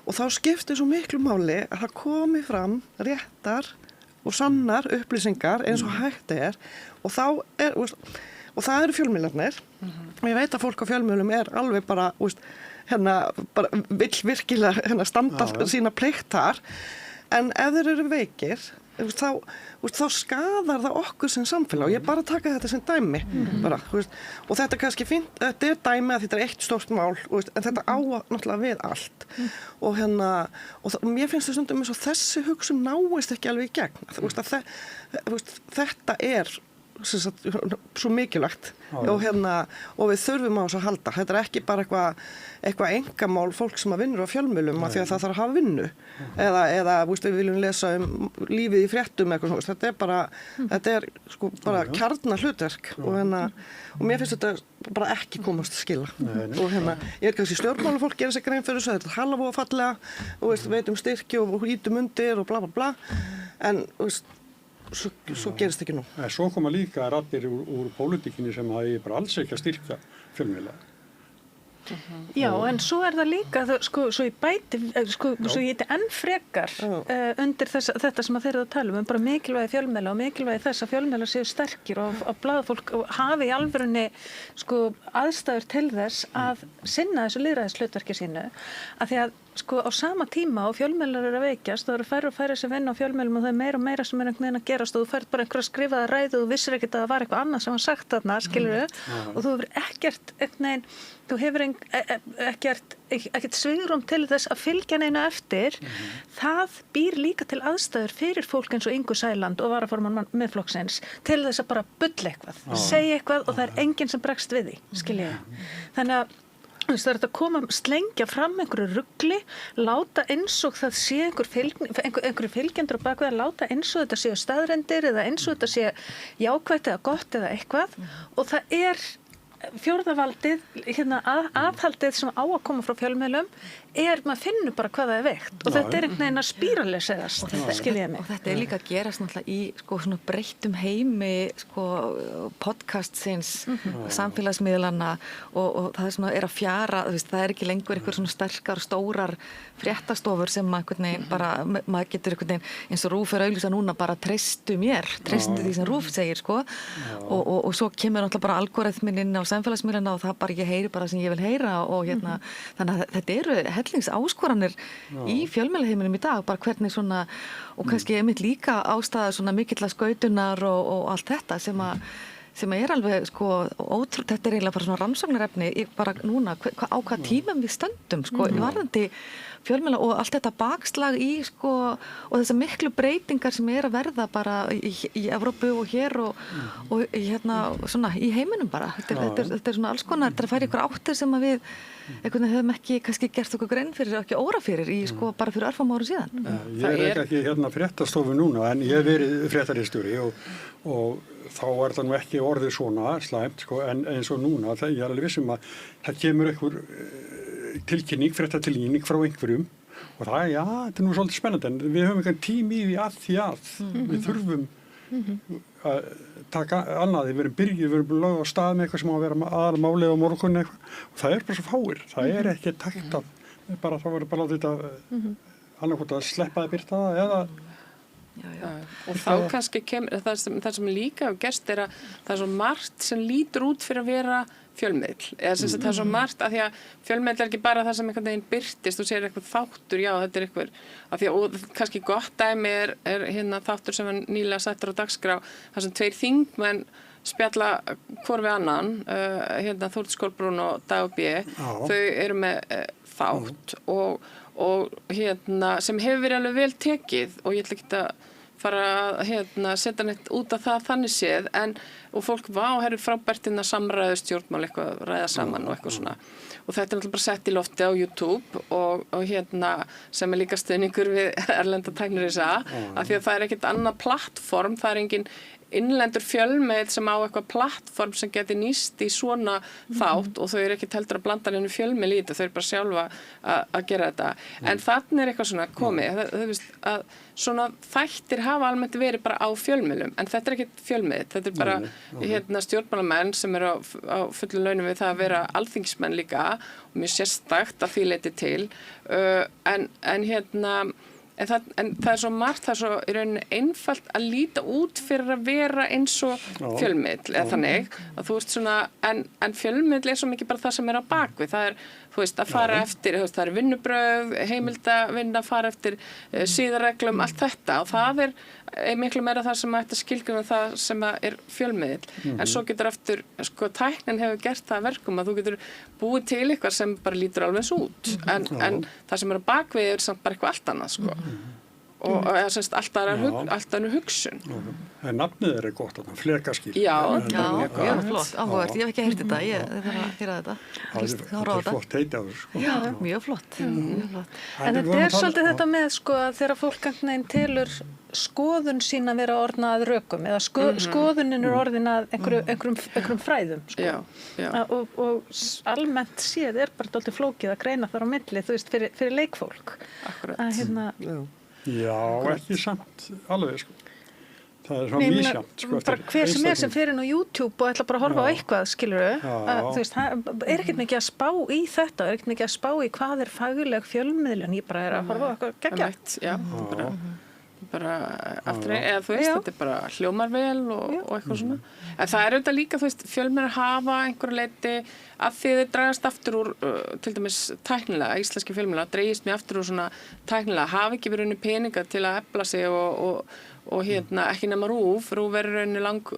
og þá skiptir svo miklu máli að það komi fram réttar og sannar upplýsingar eins og hægt er og það eru fjölmiðlarnir og ég veit að fólk á fjölmiðlum er alveg bara bara vill virkilega standa sína plikt þar en ef þeir eru veikir þá skadar það okkur sem samfélag og ég bara taka þetta sem dæmi bara, og þetta er kannski fínt, þetta er dæmi að þetta er eitt stórt mál en þetta á náttúrulega við allt og mér finnst það stundum eins og þessi hugsun náist ekki alveg í gegn þetta er svo mikilvægt og við þurfum á þess að halda þetta er ekki bara eitthvað engamál fólk sem að vinnur á fjölmiðlum af því að það þarf að hafa vinnu eða við viljum lesa lífið í fréttum eitthvað þetta er bara kjarnahlutverk og mér finnst þetta bara ekki komast að skila og ég er kannski stjórnmálafólk gerir sig grein fyrir þessu þetta er halva og fallega og veitum styrki og ítum undir og bla bla bla en svo gerist ekki nú. Svo koma líka raddir úr pólitíkinni sem það er bara alls ekki að styrkja fjölmiðla. Já, en svo það líka, svo ég bæti, svo ég heiti enn frekar undir þetta sem að þeir eru að tala bara mikilvægi fjölmiðla og mikilvægi þess að fjölmiðla séu sterkir og að blaðafólk hafi í alvörunni aðstæður til þess að sinna þessu lýðræðishlutverki sínu, að því að á sama tíma og fjölmiðlar eru að veikjast, það eru færri og færri sem vinna á fjölmiðlum og það meira og meira sem einhvern veginn að gerast og þú færð bara einhverja skrifaða ræðu og þú vissir ekkert að það var eitthvað annað sem var sagt þarna, skilurðu, og þú hefur ekkert svigrúm til þess að fylgja neina eftir. Það býr líka til aðstæður fyrir fólk eins og Ingu Sæland og varaformann Miðflokksins til þess að bara bulla eitthvað, segja eitthvað og það er enginn sem bregst við því, skiljiði. Þannig að það er að koma, slengja fram einhverju rugli, láta eins og það sé einhverju fylgjendur á bakvið að láta eins og þetta séu staðrendir eða eins og þetta sé jákvætt eða gott eða eitthvað og það er fjórðavaldið, aðhaldið sem á að koma frá fjölmiðlum maður finnur bara hvað það er veikt og þetta er einhvern veginn að spíralisegast, skiljiði mig. Og þetta er líka að gerast náttúrulega í svona breyttum heimi podcastsins, samfélagsmiðlana og það er svona að fjara, það er ekki lengur einhver svona sterkar, stórar fréttastofur sem maður getur einhvern veginn, eins og RÚV auglýsa núna bara treystu mér, treystu því sem RÚV segir, og svo kemur náttúrulega bara algoritminn inn á samfélagsmiðlana og það bara ég heyri bara sem ég vil heyra og þannig að þetta eru hellingsáskoranir í fjölmiðlaheiminum í dag, bara hvernig svona og kannski einmitt líka ástæða svona mikilla skautunar og allt þetta sem er alveg ótrúlega, þetta er eiginlega bara svona rannsóknarefni bara núna, á hvað tímum við stöndum varðandi fjölmiðla og allt þetta bakslag í og þessar miklu breytingar sem er að verða bara í Evrópu og hér og svona í heiminum bara. Þetta er svona alls konar, þetta er að færa ykkur áttir sem að við einhvern veginn höfum ekki kannski gert okkur grein fyrir og ekki óra fyrir í bara fyrir örfám árum síðan. Ég ekki fréttastofu núna en ég hef verið fréttaritstjóri og þá er það nú ekki orðið svona slæmt en eins og núna, ég er alveg vissum að það kemur einhver tilkynning, fréttatilkynning frá einhverjum og það, þetta er nú svolítið spennandi en við höfum einhvern tími í því að við þurfum að taka annað, við erum lögð á stað með eitthvað sem á að vera aðalmálið á morgun eitthvað og það er bara svo fáir, það er ekki takt að þá verður bara látið þetta annarkvort að sleppa að byrta það eða og þá kannski kemur það sem líka hefur gerst er að það er svo margt sem lítur út fyrir að vera fjölmiðl, eða sem það er svo margt að því að fjölmiðl er ekki bara það sem einhvern veginn birtist og sér eitthvað þáttur, þetta er eitthvað af því að, og kannski gott dæmi er þáttur sem var nýlega settur á dagskrá þar sem 2 þingmenn spjalla hvor við annan Þórdís Kolbrún og Dag B þau eru með þátt og sem hefur verið alveg vel tekið og ég ætla ekki að fara að setja neitt út af það þannig séð og fólk herru frábært samræðu stjórnmál eitthvað ræða saman og eitthvað svona og þetta er náttúrulega bara sett í lofti á YouTube og sem er líka stuðningur við erlenda tæknirisa af því að það er ekkert annað plattform, það er engin innlendur fjölmiðl sem á eitthvað plattform sem geti nýst í svona þátt og þau eru ekki heldur að blanda henni fjölmiðl í þetta, þau eru bara sjálfa að gera þetta. En þannig er eitthvað svona komið, að svona þættir hafa almennt verið bara á fjölmiðlum, en þetta er ekkert fjölmiðl, þetta er bara stjórnmálamenn sem eru á fullu launum við það að vera alþingismenn líka og mjög sérstakt að því leyti til, en það er svo margt, það er svo í rauninni einfalt að líta út fyrir að vera eins og fjölmiðl eða þannig að þú veist svona, en fjölmiðl er svo mikið bara það sem er á bakvið, það er þú veist að fara eftir, það er vinnubrögð, heimildavinna, fara eftir siðareglum, allt þetta og það er miklu meira það sem ætti að skilgreina það sem er fjölmiðl, en svo getur eftir, tæknin hefur gert það verkum að þú getur búið til eitthvað sem bara lítur alveg eins út, en það sem er á bakvið er samt bara eitthvað allt annað, og allt annað hugsun. En nafnið er gott, flekaskil. Já, mjög flott, áhugavert, ég hef ekki heyrt þetta, ég þarf að heyra þetta. Það er flott heiti á þessu. Já, mjög flott. En þetta er svolítið þetta með þegar fólk telur skoðun sín að vera orðna að rökum eða skoðunin er orðin að einhverjum fræðum og almennt séð er bara dálítið flókið að greina þar á milli, þú veist, fyrir leikfólk. Akkurat. Já, ekki samt alveg, Það er svona misjafnt, sko, bara hver sem er sem fyrir inn á YouTube og ætla bara að horfa á eitthvað, skilurðu, þú veist, það er ekkert mikið að spá í þetta, er ekkert mikið að spá í hvað er fagleg fjölmiðlun, ég bara er að horfa á eitthvað geggjart. Já, bara aftur, eða þú veist, þetta er bara hljómar vel og eitthvað svona. En það er auðvitað líka, þú veist, fjölmiðlar hafa einhverju leyti að því þeir dragast aftur úr, til dæmis tæknilega, íslenski fjölmiðlar dreigist mjög aftur úr svona tæknilega, hafa ekki verið peninga til að efla sig og ekki nema RÚV er rauninni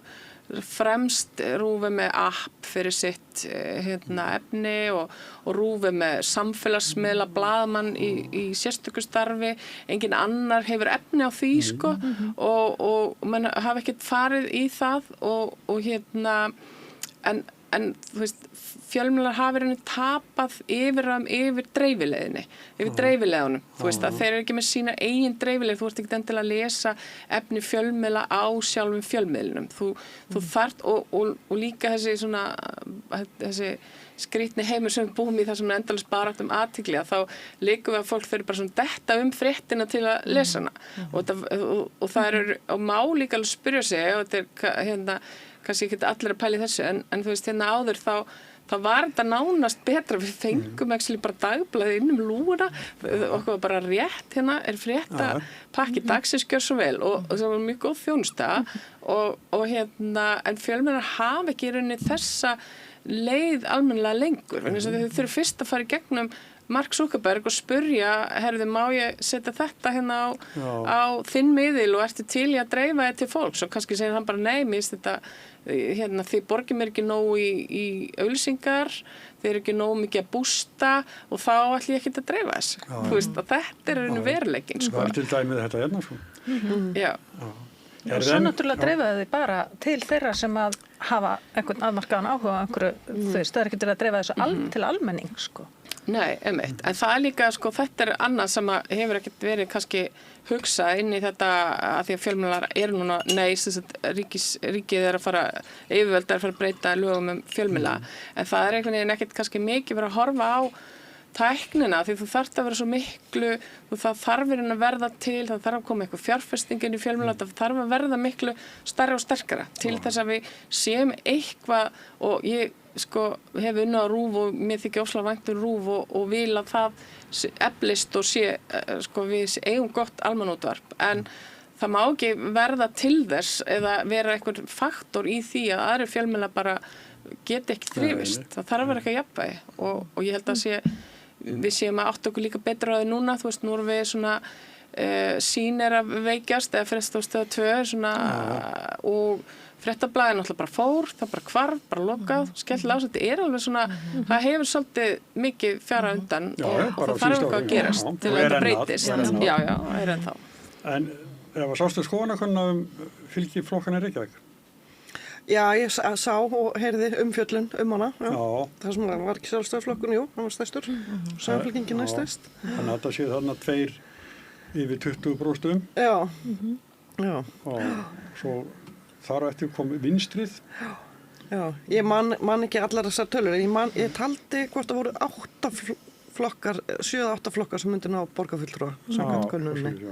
fremst RÚV með app fyrir sitt efni og RÚV með samfélagsmiðla blaðamann í sérstöku starfi, engin annar hefur efni á því sko og mann hafa ekkert farið í það og en þú veist, fjölmiðlar hafa rauninni tapað yfir dreifileiðinni, yfir dreifileiðunum. Þú veist að þeir eru ekki með sína eigin dreifileið, þú ert ekki endilega að lesa efni fjölmiðla á sjálfum fjölmiðlunum. Þú þarft og líka þessi skrýtni heimur sem við búum í það sem er endalaust barátt athygli þá leikum við að fólk þurfi bara svona detta fréttina til að lesa hana og það eru, og má líka alveg spyrja sig og þetta er kannski ekki allir að pæla í þessu en þú veist áður þá var þetta nánast betra, við fengum bara dagblaði inn lúguna okkur var bara rétt er frétta pakki dagsins gjör svo vel og það var mjög góð þjónusta og en fjölmiðlar hafa ekki í rauninni þessa leið almennilega lengur vegna þess að þau þurfa fyrst að fara í gegnum Mark Zuckerberg og spurja, herðu, má ég setja þetta á þinn miðil og ertu til í að dreifa þetta til fólks og kannski segir hann bara nei, mér finnst þetta þið borgið mér ekki nóg í auglýsingar, þið eru ekki nóg mikið að bústa og þá ætlum ég ekki að dreifa þessu. Þú veist að þetta er veruleikinn sko. Það er til dæmið þetta sko. Já. Og svo náttúrulega dreifaði þið bara til þeirra sem að hafa einhvern afmarkaðan áhuga á einhverju, þú veist, það er ekki til að dreifa þessu til almenning sko. Nei, einmitt. En það er líka, sko, þetta er annað sem hefur ekkert verið kannski hugsað inn í þetta að því að fjölmiðlar eru núna, ríkið er að fara, yfirvöld er að fara að breyta lögum fjölmiðla. En það er einhvern veginn ekkert kannski mikið verið að horfa á tæknina því þú þarft að vera svo miklu og það þarf að verða til, það þarf að koma eitthvað fjárfestingin í fjölmiðla, það þarf að verða miklu stærra og sterkara til þess að við séum eitthvað og ég sko hef unnið á RÚV og mér þykir ofsalega vænt RÚV og vil að það eflist og sé sko við eigum gott almannaútvarp en það má ekki verða til þess eða vera einhver faktor í því að aðrir fjölmiðlar bara geti ekki þrifist. Það þarf að vera eitthvað jafnvægi og ég held að við séum að átta okkur líka betra á því núna, þú veist, nú erum við svona sín er að veikjast eða fréttastöð 2 svona og fréttablaðið náttúrulega bara fór, það bara hvarf, bara lokað, skellið á þetta er alveg svona, það hefur svolítið mikið fjara undan og það þarf eitthvað að gerast til að þetta breytist. Já, er ennþá. En ef sástu skoðanakönnuna fylgi flokkana í Reykjavík? Já, ég sá og heyrði umfjöllun hana. Það sem var ekki Sjálfstæðisflokkurinn, jú, hann var stærstur, Samfylkingin er stærst. Þannig að það séu þarna 2 yfir 20%. Já. Og svo þar eftir kom vinstrið. Já, ég man ekki allar þessar tölur, ég taldi hvort það voru 8 flokkar, 7-8 flokkar sem myndi ná borgarfulltrúa samkvæmt könnuninni.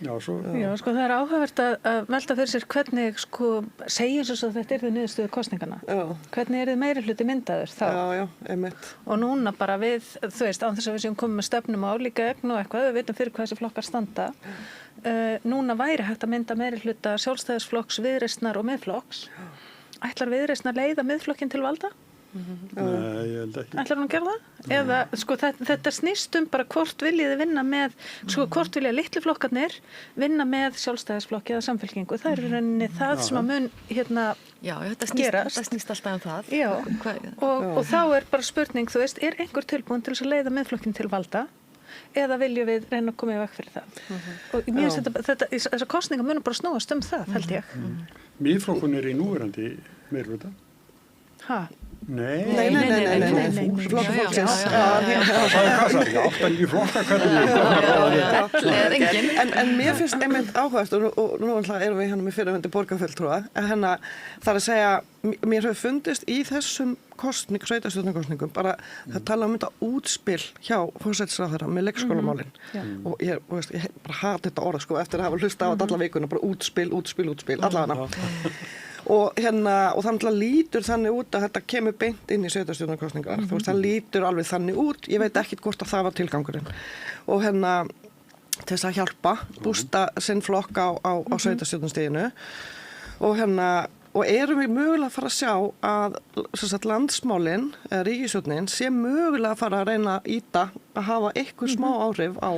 Já, sko það er áhugavert að velta fyrir sér hvernig sko segjum svo að þetta er þið niðurstöðu kosningana. Hvernig er þið meirihluti myndaður þá? Já, einmitt. Og núna bara við, þú veist, án þess að við séum komið með stefnum á líka efn og eitthvað, við veitum fyrir hvað þessi flokkar standa. Núna væri hægt að mynda meirihluta Sjálfstæðisflokks, Viðreisnar og Miðflokks. Ætlar Viðreisnar leiða Miðflokkinn til valda? Nei, ég held ekki. Ætlar hún að gera það? Eða, sko, þetta snýst bara hvort viljiði vinna með, sko, hvort vilja litlu flokkarnir vinna með Sjálfstæðisflokki eða Samfylkingu. Það er rauninni það sem að mun, gerast. Þetta snýst alltaf það. Já, og þá er bara spurning, þú veist, er einhver tilbúin til þess að leiða Miðflokkinn til valda? Eða viljum við reyna að koma í veg fyrir það? Og mér finnst þessar kosningar munum bara snúast það, held ég. Miðflokkun er í núverandi meirihluta. Nei. Nei. Flokkur fólksins. Það sagði Kassar, ég átti ekki flokka hvernig. En mér finnst einmitt áhugast og nú erum við hérna með fyrirhundi borgarfulltrúa en það að segja, mér hefur fundist í þessum sveitarstjórnarkosningum bara það tala um þetta útspil hjá forsætisráðherra með leikskólamálin og ég bara hata þetta orð sko eftir að hafa hlusta á þetta alla vikuna, bara útspil, allavega. Og það lítur þannig út að þetta kemur beint inn í sveitarstjórnarkosningar. Þú veist, það lítur alveg þannig út. Ég veit ekkert hvort að það var tilgangurinn. Og til þess að hjálpa, bústa sinn flokk á sveitarstjórnarstiginu. Og erum við mögulega að fara að sjá að landsmálin, ríkisstjórnin, sé mögulega að fara að reyna að ýta að hafa eitthvað smá áhrif á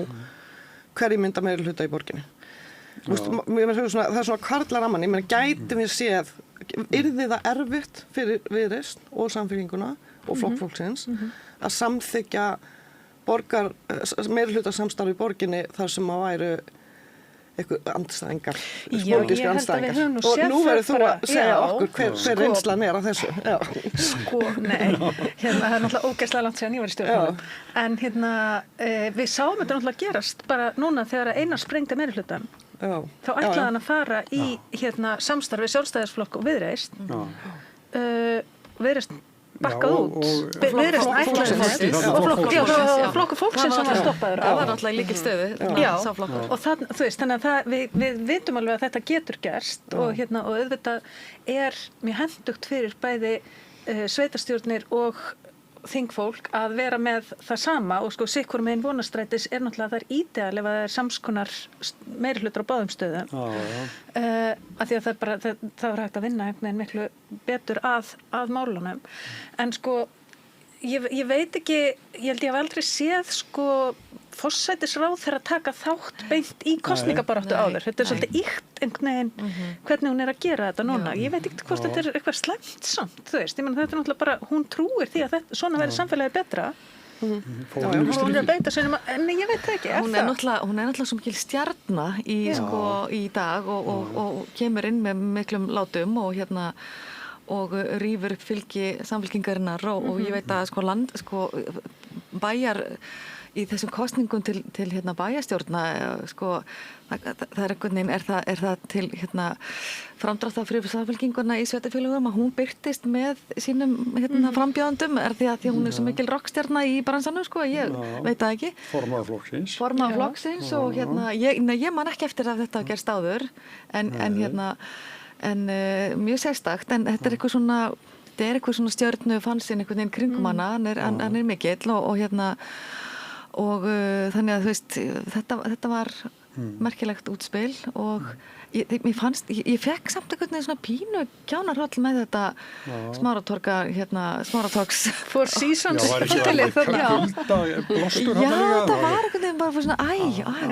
hverju mynda meirihluta í borginni. Það er svona karlaramann, ég meina gætum við séð, yrði það erfitt fyrir Viðreisn og Samfylkinguna og Flokk fólksins að samþykkja meirihluta samstarf í borginni þar sem að væru eitthvað andstæðingar, pólitískir andstæðingar. Og nú verður þú að segja okkur hver reynslan er af þessu. Nei, það er náttúrulega ógeðslega langt síðan ég var í stjórnmálum. En við sáum þetta náttúrulega gerast bara núna þegar Einar sprengdi meirihlutann. Þá ætlaði hann að fara í samstarfi Sjálfstæðisflokk og Viðreisn. Viðreisn bakkað út. Viðreisn ætlaði og Flokkur fólksins sem var stoppaður. Það var náttúrulega í lykilstöðu. Og þú veist, þannig að við vitum alveg að þetta getur gerst og auðvitað er mjög hentugt fyrir bæði sveitarstjórnir og þingfólk að vera með það sama og sikkur megin vonastrætis er náttúrulega það er ídeal ef það er samskonar meirihlutur á báðum stöðum af því að það er hægt að vinna einhvern miklu betur að málunum en ég veit ekki, ég held ég hef aldrei séð forsætisráðherra taka þátt beint í kosningabaráttu áður. Þetta er svolítið ýkt einhvern veginn hvernig hún er að gera þetta núna. Ég veit ekki hvort þetta er eitthvað slæmt samt, þú veist. Ég meina þetta er náttúrulega bara, hún trúir því að svona verður samfélagið betra. Hún er að beita sér en ég veit það ekki. Hún er náttúrulega svo mikil stjarna í dag og kemur inn með miklum látum og rýfur upp fylgi samfylkingarinnar og ég veit að bæjar í þessum kosningum til bæjarstjórna það er einhvern veginn er það til framdrátt af fyrir samfylkinguna í sveitarfélögum að hún birtist með sínum frambjóðandum er því að hún er svo mikil rockstjarna í bransanum ég veit það ekki formaður flokksins og ég man ekki eftir að þetta gerst áður en mjög sérstakt en þetta er eitthvað svona stjörnu fannsinn einhvern veginn kringum hana hann er mikill og þannig að þú veist þetta var merkilegt útspil og ég fekk samt einhvern veginn svona pínu kjánarhóll með þetta Smáratorgs Four Seasons það var einhvern veginn bara fyrir svona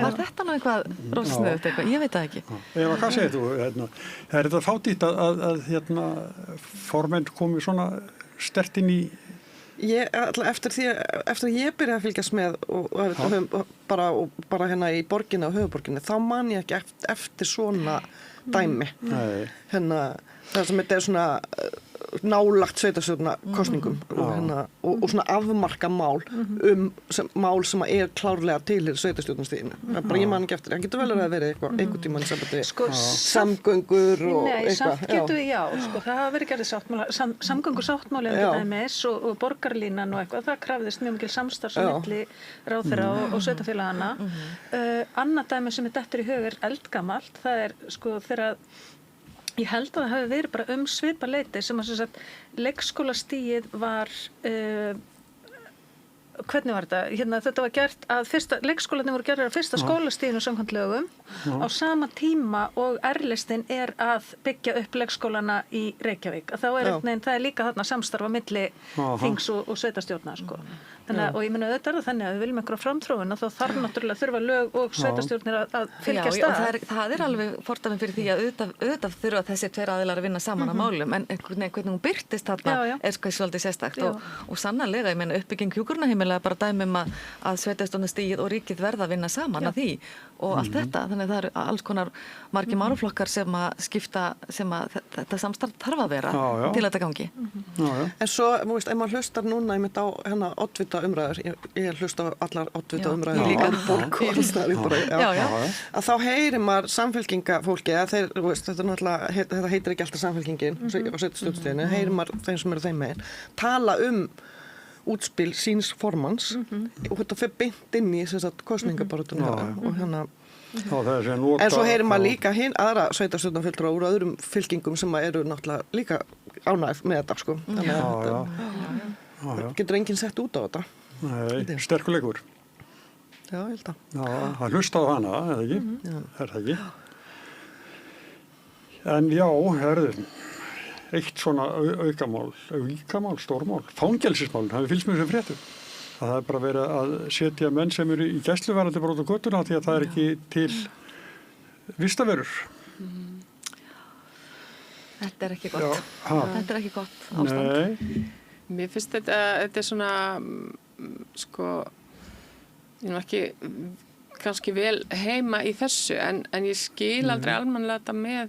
var þetta nú eitthvað rossnöðugt eitthvað, ég veit það ekki Eva, hvað segir þú? Er þetta fátítt að formenn komi svona sterkt inn í eftir að ég byrjaði að fylgjast með og bara hérna í borginni og höfuborginni þá man ég ekki eftir svona dæmi það sem þetta er svona nálagt sveitarstjórnarkosningum og svona afmarka mál mál sem er klárlega til sveitarstjórnarstiginu. Bara ég man ekki eftir. Það getur vel að vera einhvern tímann í sambandi samgöngur og eitthvað. Nei, samt getur við það hafa verið gerðið sáttmála, samgöngusáttmáli dæmis og borgarlínan og eitthvað. Það krafðist mjög mikil samstarfs á milli ráðherra og sveitarfélagana. Annað dæmi sem er dettur í hug er eldgamalt. Það er þegar ég held að það hafi verið bara svipaleyti sem að leikskólastigið var hvernig var þetta? Þetta var gert að leikskólarnir voru gerðir á fyrsta skólastiginu samkvæmt lögum á sama tíma og R-listinn er að byggja upp leikskólana í Reykjavík. Það er líka þarna samstarf á milli þings og sveitarstjórna og ég meina auðvitað er það þannig að við viljum einhverja framþróun og þá þarf náttúrulega þurfa lög og sveitarstjórnir að fylgjast að. Það er alveg fordæmi fyrir því að auðvitað þurfa þessi tveir aðilar að vinna saman að málum en hvernig hún birtist þarna er svolítið sérstakt og sannarlega, ég meina uppbygging hjúkrunarheimila almennilega bara dæmum að sveitarstjórnarstigið og ríkið verða að vinna saman að því og allt þetta. Þannig að það eru alls konar margir málaflokkar sem að skipta, sem að þetta samstarf þarf að vera til þetta gangi. En svo, ef maður hlustar núna einmitt á oddvita umræður, ég hlusta á allar oddvita umræður líka borg og að þá heyrir maður samfélkingafólki, þetta er náttúrulega, þetta heitir ekki alltaf samfélkingin á sveitarstjórnarstiginu, heyrir maður þeim sem eru þeim megin, tala útspil síns formanns og þetta fer beint inn í kosningabarátuna og en svo heyrir maður líka aðra sveitarstjórnarfulltrúa úr öðrum fylkingum sem eru náttúrulega líka ánægð með þetta sko. Þannig að þetta getur enginn sett út á þetta. Nei, sterkuleikur. Já, ég held að. Já, það hlusta á hana, eða ekki? Það ekki? En já, herðu, eitt svona aukamál, stórmál, fangelsismál, það fylgst með þessum fréttum. Það er bara verið að setja menn sem eru í gæsluvarðhaldi bara út á götuna því að það er ekki til vistaverur. Þetta er ekki gott. Þetta er ekki gott ástand. Nei. Mér finnst þetta er svona, sko, ég er ekki kannski vel heima í þessu, en ég skil aldrei almennilega þetta með,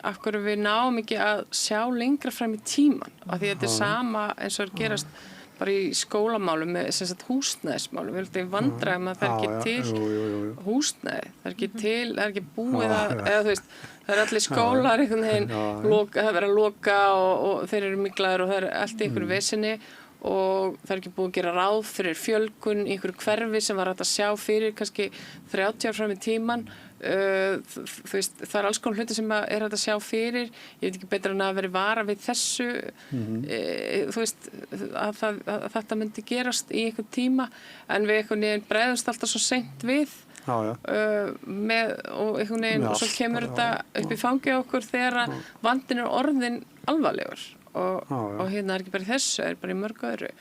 af hverju við náum ekki að sjá lengra fram í tíman. Af því þetta er sama eins og gerast bara í skólamálum með húsnæðismálum. Við erum vandræðum að það er ekki til húsnæði. Það er ekki til, það er ekki búið eða þú veist, það er allir skólar einhvern veginn, það verður að loka og þeir eru miklaður og það er allt í einhverju vesinni og það er ekki búið að gera ráð fyrir fjölgun í einhverju hverfi sem var hægt að sjá fyrir kannski 30 ár fram í tíman. Þú veist, það er alls konar hluti sem er hægt að sjá fyrir. Ég veit ekki betra en að vera vara við þessu, þú veist, að þetta myndi gerast í einhvern tíma, en við einhvern veginn bregðumst alltaf svo seint við með, og einhvern veginn, og svo kemur þetta upp í fangið okkur þegar vandinn er orðinn alvarlegur. Og hérna er ekki bara þessu, er bara í mörgu öðru.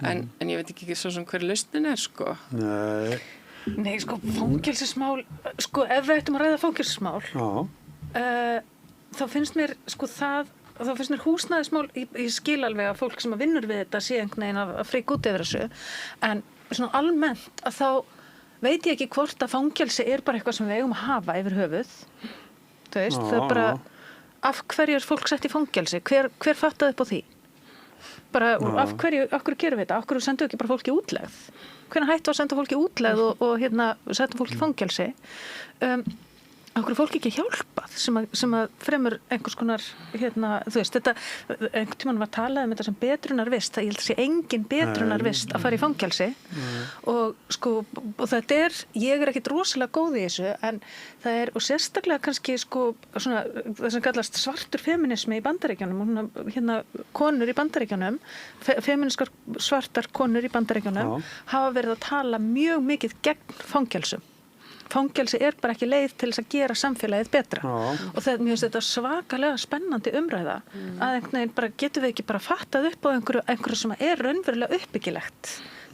En ég veit ekki svo sem hver lausnin er, sko. Nei, sko, fangelsismál, sko, ef við ættum að ræða fangelsismál, þá finnst mér, sko, þá finnst mér húsnæðismál, ég skil alveg að fólk sem vinnur við þetta sé einhvern veginn að frika út yfir þessu, en svona almennt að þá veit ég ekki hvort að fangelsi er bara eitthvað sem við eigum að hafa yfir höfuð, þú veist, það er bara, af hverju er fólk sett í fangelsi, hver fattaði upp á því? Bara, af hverju gerum við þetta? Af hverju sendum við ekki bara fólki útlegð? Hvenær hættu að senda fólki útlegð og setja fólki í fangelsi? Af hverju fólki ekki hjálpað sem að fremur einhvers konar, þú veist, þetta, einhvern tímann var talað um þetta sem betrunarvist, það ég held að sé engin betrunarvist að fara í fangelsi og sko, og þetta ég er ekkit rosalega góð í þessu, en það er, og sérstaklega kannski sko, svona, það sem kallast svartur feminismi í Bandaríkjunum, konur í Bandaríkjunum, feminiskar svartar konur í Bandaríkjunum hafa verið að tala mjög mikið gegn fangelsum. Fangelsi er bara ekki leið til þess að gera samfélagið betra og það, mér finnst þetta svakalega spennandi umræða að einhvern veginn bara getum við ekki bara fattað upp á einhverju sem er raunverulega uppbyggilegt.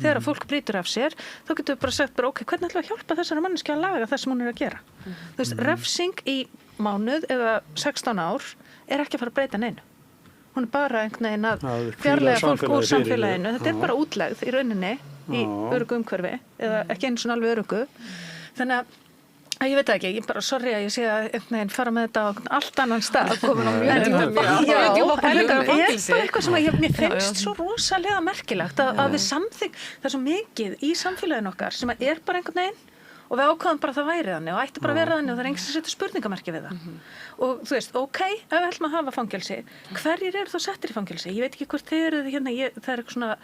Þegar fólk brýtur af sér, þá getum við bara sagt bara ok, hvernig ætlum við að hjálpa þessari manneskju að laga það sem hún er að gera. Þú veist, refsing í mánuð eða 16 ár er ekki að fara að breyta neinu. Hún er bara einhvern veginn að fjarlæga fólk úr samfélaginu. Þetta er bara útlegð í rauninni í öruggu umhverfi eða ekki einu svona alveg öruggu. Þannig að ég veit ekki, ég bara sorry að ég sé að einhvern veginn fara með þetta á allt annan stað. Er eitthvað sem mér finnst svo rosalega merkilegt að við það er svo mikið í samfélaginu okkar sem er bara einhvern veginn og við ákváðum bara að það væri þannig og ætti bara að vera þannig og það er enginn sem setur spurningamerki við það. Og þú veist, ok, ef við ætlum að hafa fangelsi, hverjir eru þá settir í fangelsi? Ég veit ekki hvort þið eru það er eitthvað svona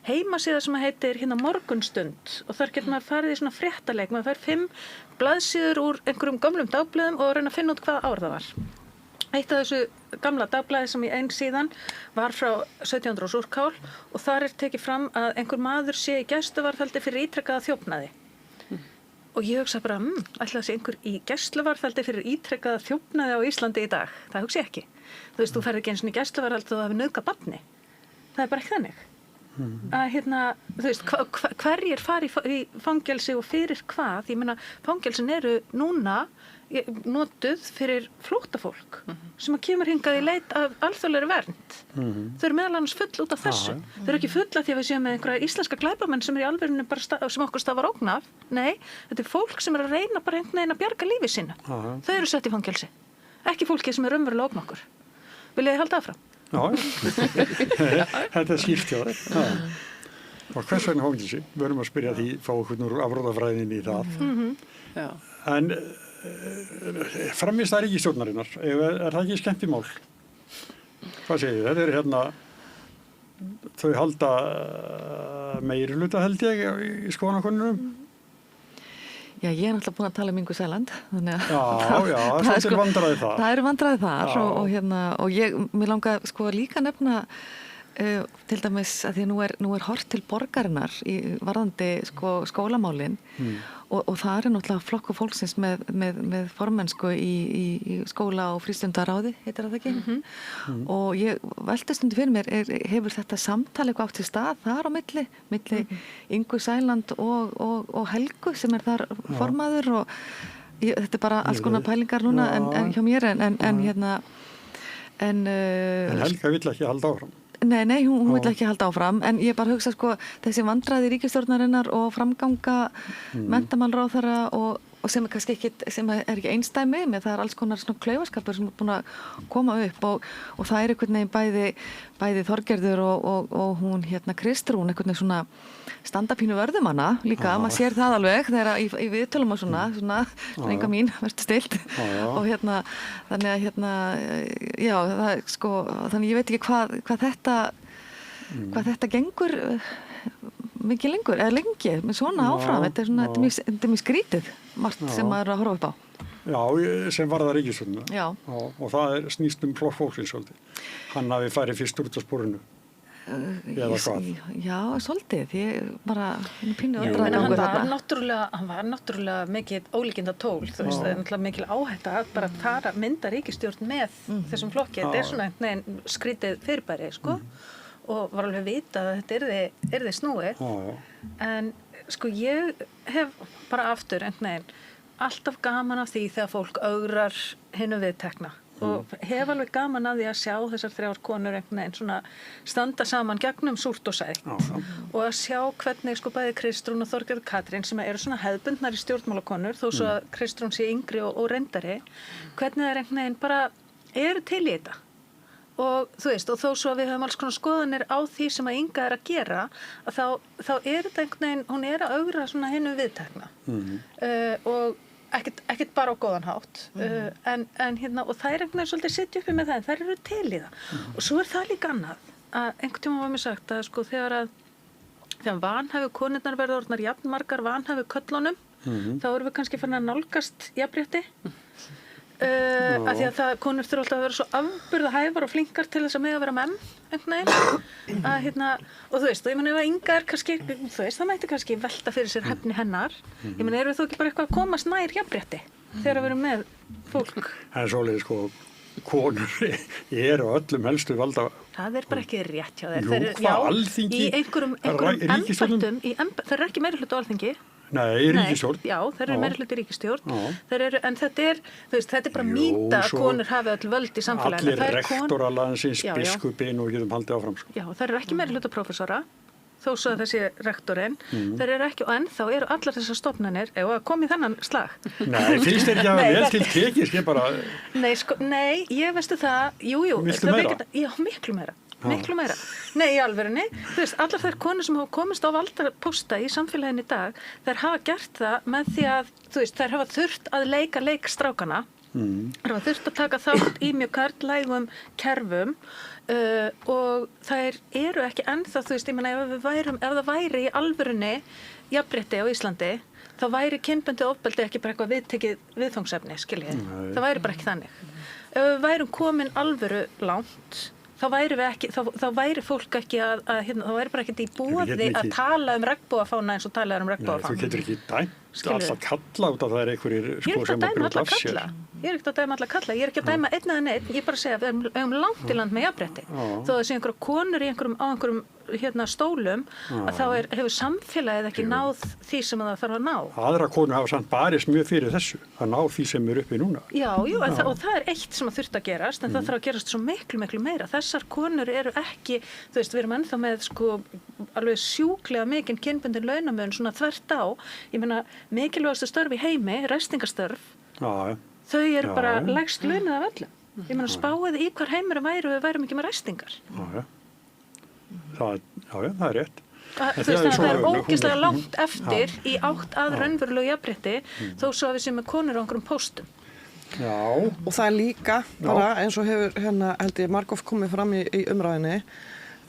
heimasíða sem heitir Morgunstund og þar getur maður farið í svona fréttaleik, maður fær 5 blaðsíður úr einhverjum gömlum dagblöðum og reyna að finna út hvaða ár það var. Eitt af þessu gamla dagblæði sem í einn síðan var frá 1700 Súrkál og þar tekið fram að einhver maður sé í gæsluvarðhaldi fyrir ítrekkaða þjófnaði. Og ég hugsa bara, ætla að sé einhver í gæsluvarðhaldi fyrir ítrekkaða þjófnaði á Íslandi í dag. Það hugsa ég ekki. Þú veist, þú ferð ekki eins og í gæsluvarðhaldi og það hefur nauðgað barni. Það er bara ekki þannig. Að þú veist, hverjir fari í fangelsi og fyrir hvað? Ég meina, fangelsin eru núna notuð fyrir flóttafólk sem að kemur hingað í leit af alþjóðlegri vernd. Þau eru meðal annars full út af þessu. Þau eru ekki full af því að við séum með einhverja íslenska glæpamenn sem er í alvörinu bara sem okkur stafar ógn af. Nei, þetta er fólk sem er að reyna bara einhvern veginn að bjarga lífi sínu. Þau eru sett í fangelsi. Ekki fólki sem er raunverulega ógn okkur. Vil ég halda áfram? Já, þetta er skýrt hjá þér. Og hvers vegna fangelsi? Við erum að spyrja því, fá okkur úr afróðafræðinni í það. Já. En framvist það ríkisstjórnarinnar, er það ekki skemmtimál? Hvað segir þið? Þetta er hérna, þau halda meirihluta held ég í skoðanakönnunum. Já, ég er náttúrulega búin að tala um Ingu Sæland. Já, það er vandræði það. Það eru vandræði þar og mér langar sko líka nefna til dæmis að því að nú er hort til borgarinnar í varðandi sko skólamálin og það er náttúrulega flokkur fólksins með formennsku í skóla- og frístundaráði, heitir það ekki? Og ég velti stundu fyrir mér, hefur þetta samtal eitthvað átt í stað þar á milli Ingu Sæland og Helgu sem er þar formaður og þetta er bara alls konar pælingar núna en hjá mér en hérna en Helga vill ekki halda áfram. Nei, hún vill ekki halda áfram en ég bara hugsa sko þessi vandræði ríkisstjórnarinnar og framganga menntamálráðherra og sem er kannski ekki einstæmi með það er alls konar svona klaufaskapur sem er búin að koma upp og það er einhvern veginn bæði Þorgerður og hún hérna Kristrún einhvern veginn svona standapínu vörðumanna líka, maður sér það alveg þegar í viðtölum og svona enga mín, verður stilt og hérna, þannig að hérna já, það er sko, þannig ég veit ekki hvað þetta gengur mikið lengur, eða lengi með svona áfram, þetta er mjög skrítið margt sem maður er að horfa upp á. Já, sem varðar ríkisstjórnina. Já. Og það snýst flokk fólksins svolítið. Hann hafi farið fyrst út á sporinu. Eða hvað? Já, svolítið. Ég bara pínu hann var náttúrulega mikið ólíkinda tól. Þú veist, það er náttúrulega mikil áhætta að bara fara mynda ríkisstjórn með þessum flokki. Þetta er svona einhvern skrítið fyrirbæri, sko. Og var alveg vitað að þetta yrði snúið. En sko ég hef bara aftur einhvern veginn alltaf gaman af því þegar fólk ögrar hinu viðtekna og hef alveg gaman af því að sjá þessar 3 konur einhvern veginn svona standa saman gegnum súrt og sætt og að sjá hvernig sko bæði Kristrún og Þorgerður Katrín sem eru svona hefðbundnar í stjórnmálakonur þó svo að Kristrún sé yngri og reyndari hvernig það einhvern veginn bara eru til í þetta. Og þú veist, og þó svo að við höfum alls konar skoðanir á því sem að Inga er að gera að þá er þetta einhvern veginn, hún er að ögra svona hinu viðtekna og ekkert bara á góðan hátt en hérna, og þær einhvern veginn svolítið sitja uppi með það en þær eru til í það og svo er það líka annað að einhvern tíma var mér sagt að sko þegar vanhæfu konurnar verða orðnar jafnmargar vanhæfu köllunum þá erum við kannski farin að nálgast jafnrétti af því að konur þurfa alltaf að vera svo afburðahæfar og flinkar til þess að mega vera menn einhvern veginn að hérna, og þú veist, og ég meina ef að Inga er kannski, þú veist, það mætti kannski velta fyrir sér hæfni hennar, ég meina erum við þó ekki bara eitthvað að komast nær jafnrétti þegar við erum með fólk. Það er svoleiðis sko, konur eru öllum helstu valda. Það er bara ekki rétt hjá þeir. Jú, hvað alþingi? Í einhverjum embættum, þeir eru ekki meirihluta á alþingi. Nei, í ríkisstjórn. Já, þeir eru meirihluti í ríkisstjórn. En þetta er, þú veist, þetta er bara mýta að konur hafi öll völd í samfélaginu. Allir rektorar landsins, biskupinn og getum haldið áfram. Sko. Já, þeir eru ekki meirihluta prófessora, þó svo að þessi rektorinn. Þeir eru ekki, og ennþá eru allar þessar stofnanir, ef að koma í þennan slag. Nei, finnst þér ekki að vel til tekist, ég bara... Nei, ég veistu það, jú. Viltu meira? Já, miklu meira. Nei, í alvörunni, þú veist, allar þær konur sem hafa komist á valdaposta í samfélaginu í dag, þær hafa gert það með því að, þú veist, þær hafa þurft að leika leikstrákana, þær hafa þurft að taka þátt í mjög karlægum kerfum og þær eru ekki ennþá, þú veist, ég meina, ef það væri í alvörunni jafnrétti á Íslandi, þá væri kynbundið ofbeldi ekki bara eitthvað viðtekið viðfangsefni, skiljið, það væri bara ekki þannig. Ef við værum komin alvöru langt, þá væri fólk ekki þá væri bara ekkert í boði að tala regnbogafána eins og tala regnbogafána. Þú getur ekki dæmt alltaf kalla út að það einhverjir Ég er sko ekki sem að að dæma brjóta alla af sér. kalla. Ég er ekki að dæma alla kalla. Ég er ekki að dæma einn eða neitt. Ég er bara að segja að við höfum langt í land með jafnrétti. Þó að það sé einhverja konur á einhverjum stólum að þá hefur samfélagið ekki náð því sem það þarf að ná. Aðra konur hafa samt barist mjög fyrir þessu, að ná því sem er uppi núna. Já, og það er eitt sem að þurft að gerast, en það þarf að gerast svo miklu meira. Þessar konur eru ekki, þú veist, við erum ennþá með sko alveg sjúklega mikinn kynbundin launamun svona þvert á. Ég meina, mikilvægastu störf í heimi, ræstingastörf, þau eru bara lægst launuð af öllum. Ég meina, spáið í hvar heimurum við værum ekki með ræstingar. Það er rétt. Það er ógeðslega langt eftir í átt að raunverulegu jafnrétti þó svo að við séum með konur á einhverjum póstum. Já. Og það er líka bara eins og hefur held ég margóft komið fram í umræðinni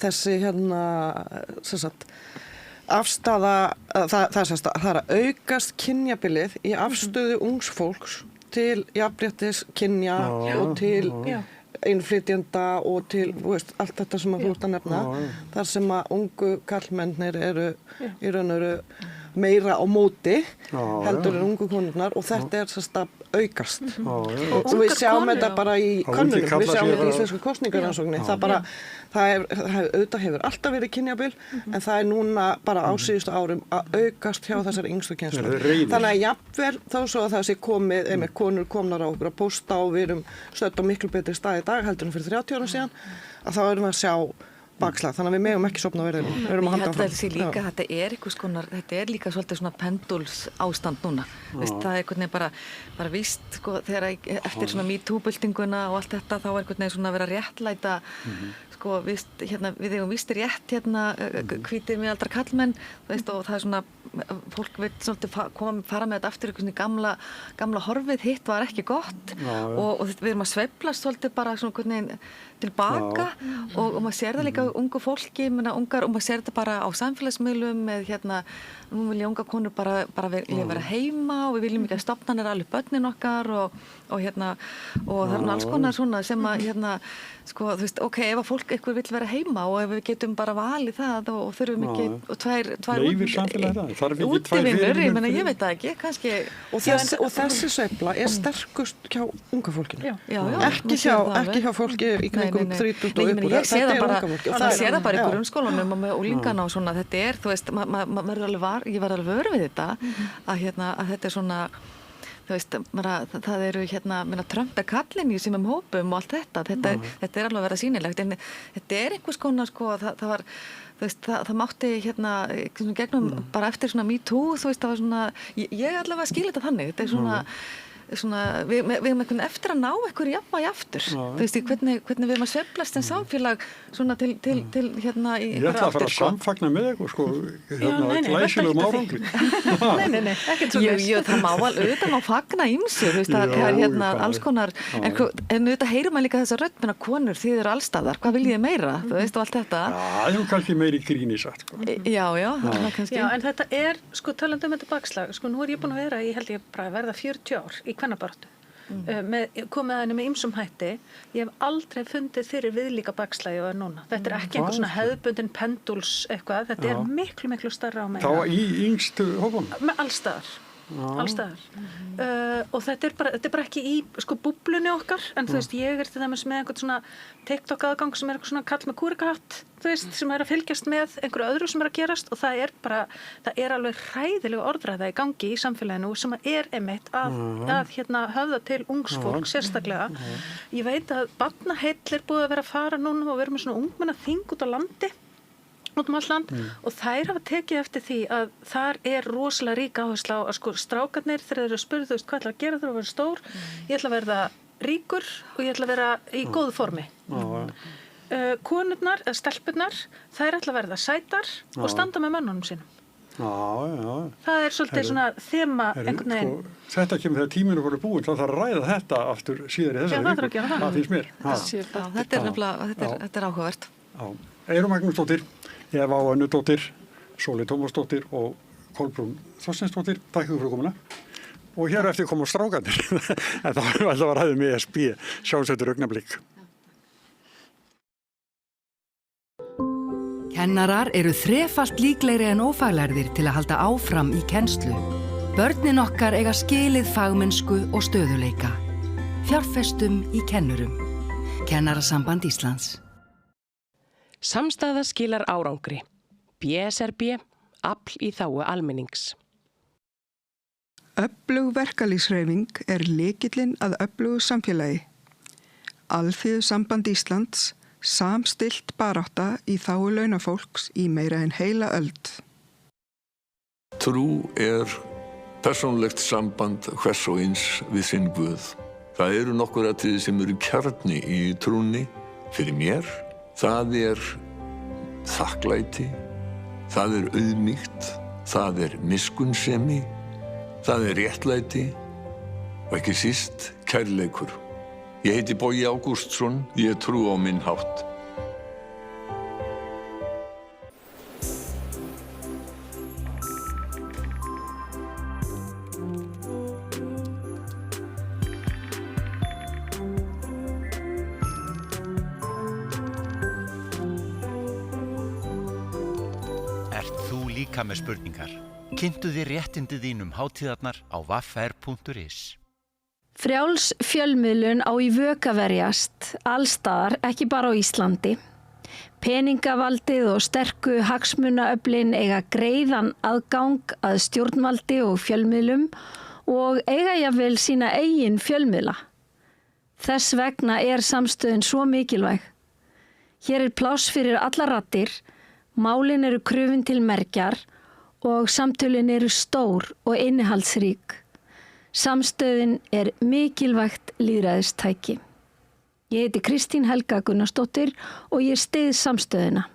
þessi sem sagt afstaða, það er að aukast kynjabilið í afstöðu ungs fólks til jafnréttis kynja og til innflytjenda og til, allt þetta sem þú ert að nefna, þar sem að ungu karlmennir eru í raun og veru meira á móti heldur en ungu konurnar og þetta er sérst að aukast. Og við sjáum þetta bara í könnunum, við sjáum þetta í íslensku kostningarannsókninni, auðvitað hefur alltaf verið kynjabil en það er núna bara á síðustu árum að aukast hjá þessari yngstu kynslóð. Þannig að jafnvel þó svo að það sé komið, konur komnar á okkur að pósta og við erum stödd á miklu betri stað í dag heldur en fyrir 30 ára síðan, að þá erum við að sjá bakslag, þannig að við megum ekki sofna verðinu. Við erum að halda áfram. Ég held líka, þetta er líka svolítið svona penduls ástand núna. Það er einhvern veginn bara víst, sko, þegar eftir svona MeToo-byltinguna og allt þetta, þá er einhvern veginn svona að vera réttlæta, sko, við eigum víst rétt hvítir miðaldra kallmenn, og það er svona, fólk vil svolítið fara með þetta aftur einhvern gamla horfið, hitt var ekki gott og við erum að sveiflast svolítið bara svona einhvern veginn tilbaka og maður sér það líka ungu fólki, og maður sér þetta bara á samfélagsmiðlum með nú vilja unga konur bara vilja vera heima og við viljum ekki að stofnanir alveg börnin okkar og það er alls konar svona sem að sko, þú veist, ok, ef að fólk eitthvað vill vera heima og ef við getum bara valið það og þurfum ekki og tvær útivinnur, ég veit það ekki, kannski og þessi sveifla er sterkust hjá unga fólkinu ekki hjá fólki í kringum 30 og upp ég sé það bara í grunnskólanum og með úlingana og svona, þetta er, þú veist, ég var alveg vör við þetta að þetta er svona þú veist, það eru Trump kallinn í sínum hópum og allt þetta er alveg að vera sýnilegt en þetta er einhvers konar sko, það var þú veist, það mátti gegnum bara eftir svona MeToo, þú veist, það var svona ég allavega skil þetta þannig, þetta er svona við erum einhvern eftir að ná einhverju jafnvægi aftur, þú veist, hvernig við erum að sveiflast sem samfélag svona til ég ætla að fara að samfagna með eitthvað sko, glæsilegum árangri Nei, ekkert svo það má auðvitað má fagna ýmsu, þú veist, það er alls konar, en auðvitað heyrir maður líka þessa rödd, menna konur, þið eru allstaðar, hvað viljið meira, þú veist, og allt þetta það er kannski meiri gríni satt sko. Já, en þetta er, sko, talandi um þetta bakslag, sko, nú er ég búin að vera, ég held ég bara verða 40 ár í kvennabaráttu komið að henni með ýmsum hætti ég hef aldrei fundið fyrir viðlíka bakslagi og er núna. Þetta er ekki einhver svona hefðbundin penduls eitthvað, þetta er miklu stærra á meira. Þá í yngstu hópunum? Með allstaðar. Og þetta er bara ekki í sko búblunni okkar en þú veist ég er til dæmis með einhvern svona TikTok aðgang sem er eitthvað svona kall með kúrikahatt þú veist sem er að fylgjast með einhverju öðru sem er að gerast og það er alveg hræðilega orðræða í gangi í samfélaginu sem er einmitt að höfða til ungs fólk sérstaklega. Ég veit að barnaheill er búið að vera að fara núna og við erum með svona ungmennaþing út á landi út all land og þær hafa tekið eftir því að þar er rosalega rík áhersla á að sko strákarnir þegar þeir eru að spurðu þú veist hvað ætla að gera þegar þú verður stór ég ætla að verða ríkur og ég ætla að vera í góðu formi konurnar eða stelpurnar þær ætla að verða sætar og standa með mönnunum sínum það er svolítið svona þema einhvern veginn þetta kemur þegar tíminu voru búin þá þarf að ræða þetta aftur síðar í þessari viku það finnst mér þetta er áhugavert Eyrún Magnúsdóttir Eva Önnudóttir, Sóley Tómasdóttir og Kolbrún Þorsteinsdóttir, takk fyrir komuna. Og hér eftir koma strákarnir, en þá erum við alltaf að ræða með ESB, sjálfsættur augnablik. Kennarar eru þrefalt líklegri en ófaglærðir til að halda áfram í kennslu. Börnin okkar eiga skilið fagmennsku og stöðuleika. Fjárfestum í kennurum. Kennarasamband Íslands. Samstaða skilar árangri. BSRB, afl í þágu almennings. Öflug verkalýðshreyfing lykillinn að öflugu samfélagi. Alþýðusamband Íslands, samstillt barátta í þágu launafólks í meira en heila öld. Trú persónulegt samband hvers og eins við sinn Guð. Það eru nokkur atriði sem eru kjarni í trúnni. Fyrir mér, það þakklæti, það auðmýkt, það miskunnsemi, það réttlæti og ekki síst kærleikur. Ég heiti Bogi Ágústsson, ég trú á minn hátt. Líka með spurningar. Kynntu þér réttindi þínum hátíðarnar á wafr.is. Frjáls fjölmiðlun á í vök að verjast, allstaðar, ekki bara á Íslandi. Peningavaldið og sterku hagsmunaöflin eiga greiðan aðgang að stjórnvaldi og fjölmiðlum og eiga jafnvel sína eigin fjölmiðla. Þess vegna samstöðin svo mikilvæg. Hér pláss fyrir allar raddir. Málin eru krufin til mergjar og samtölin eru stór og innihaldsrík. Samstöðin mikilvægt lýðræðistæki. Ég heiti Kristín Helga Gunnarsdóttir og ég styð samstöðina.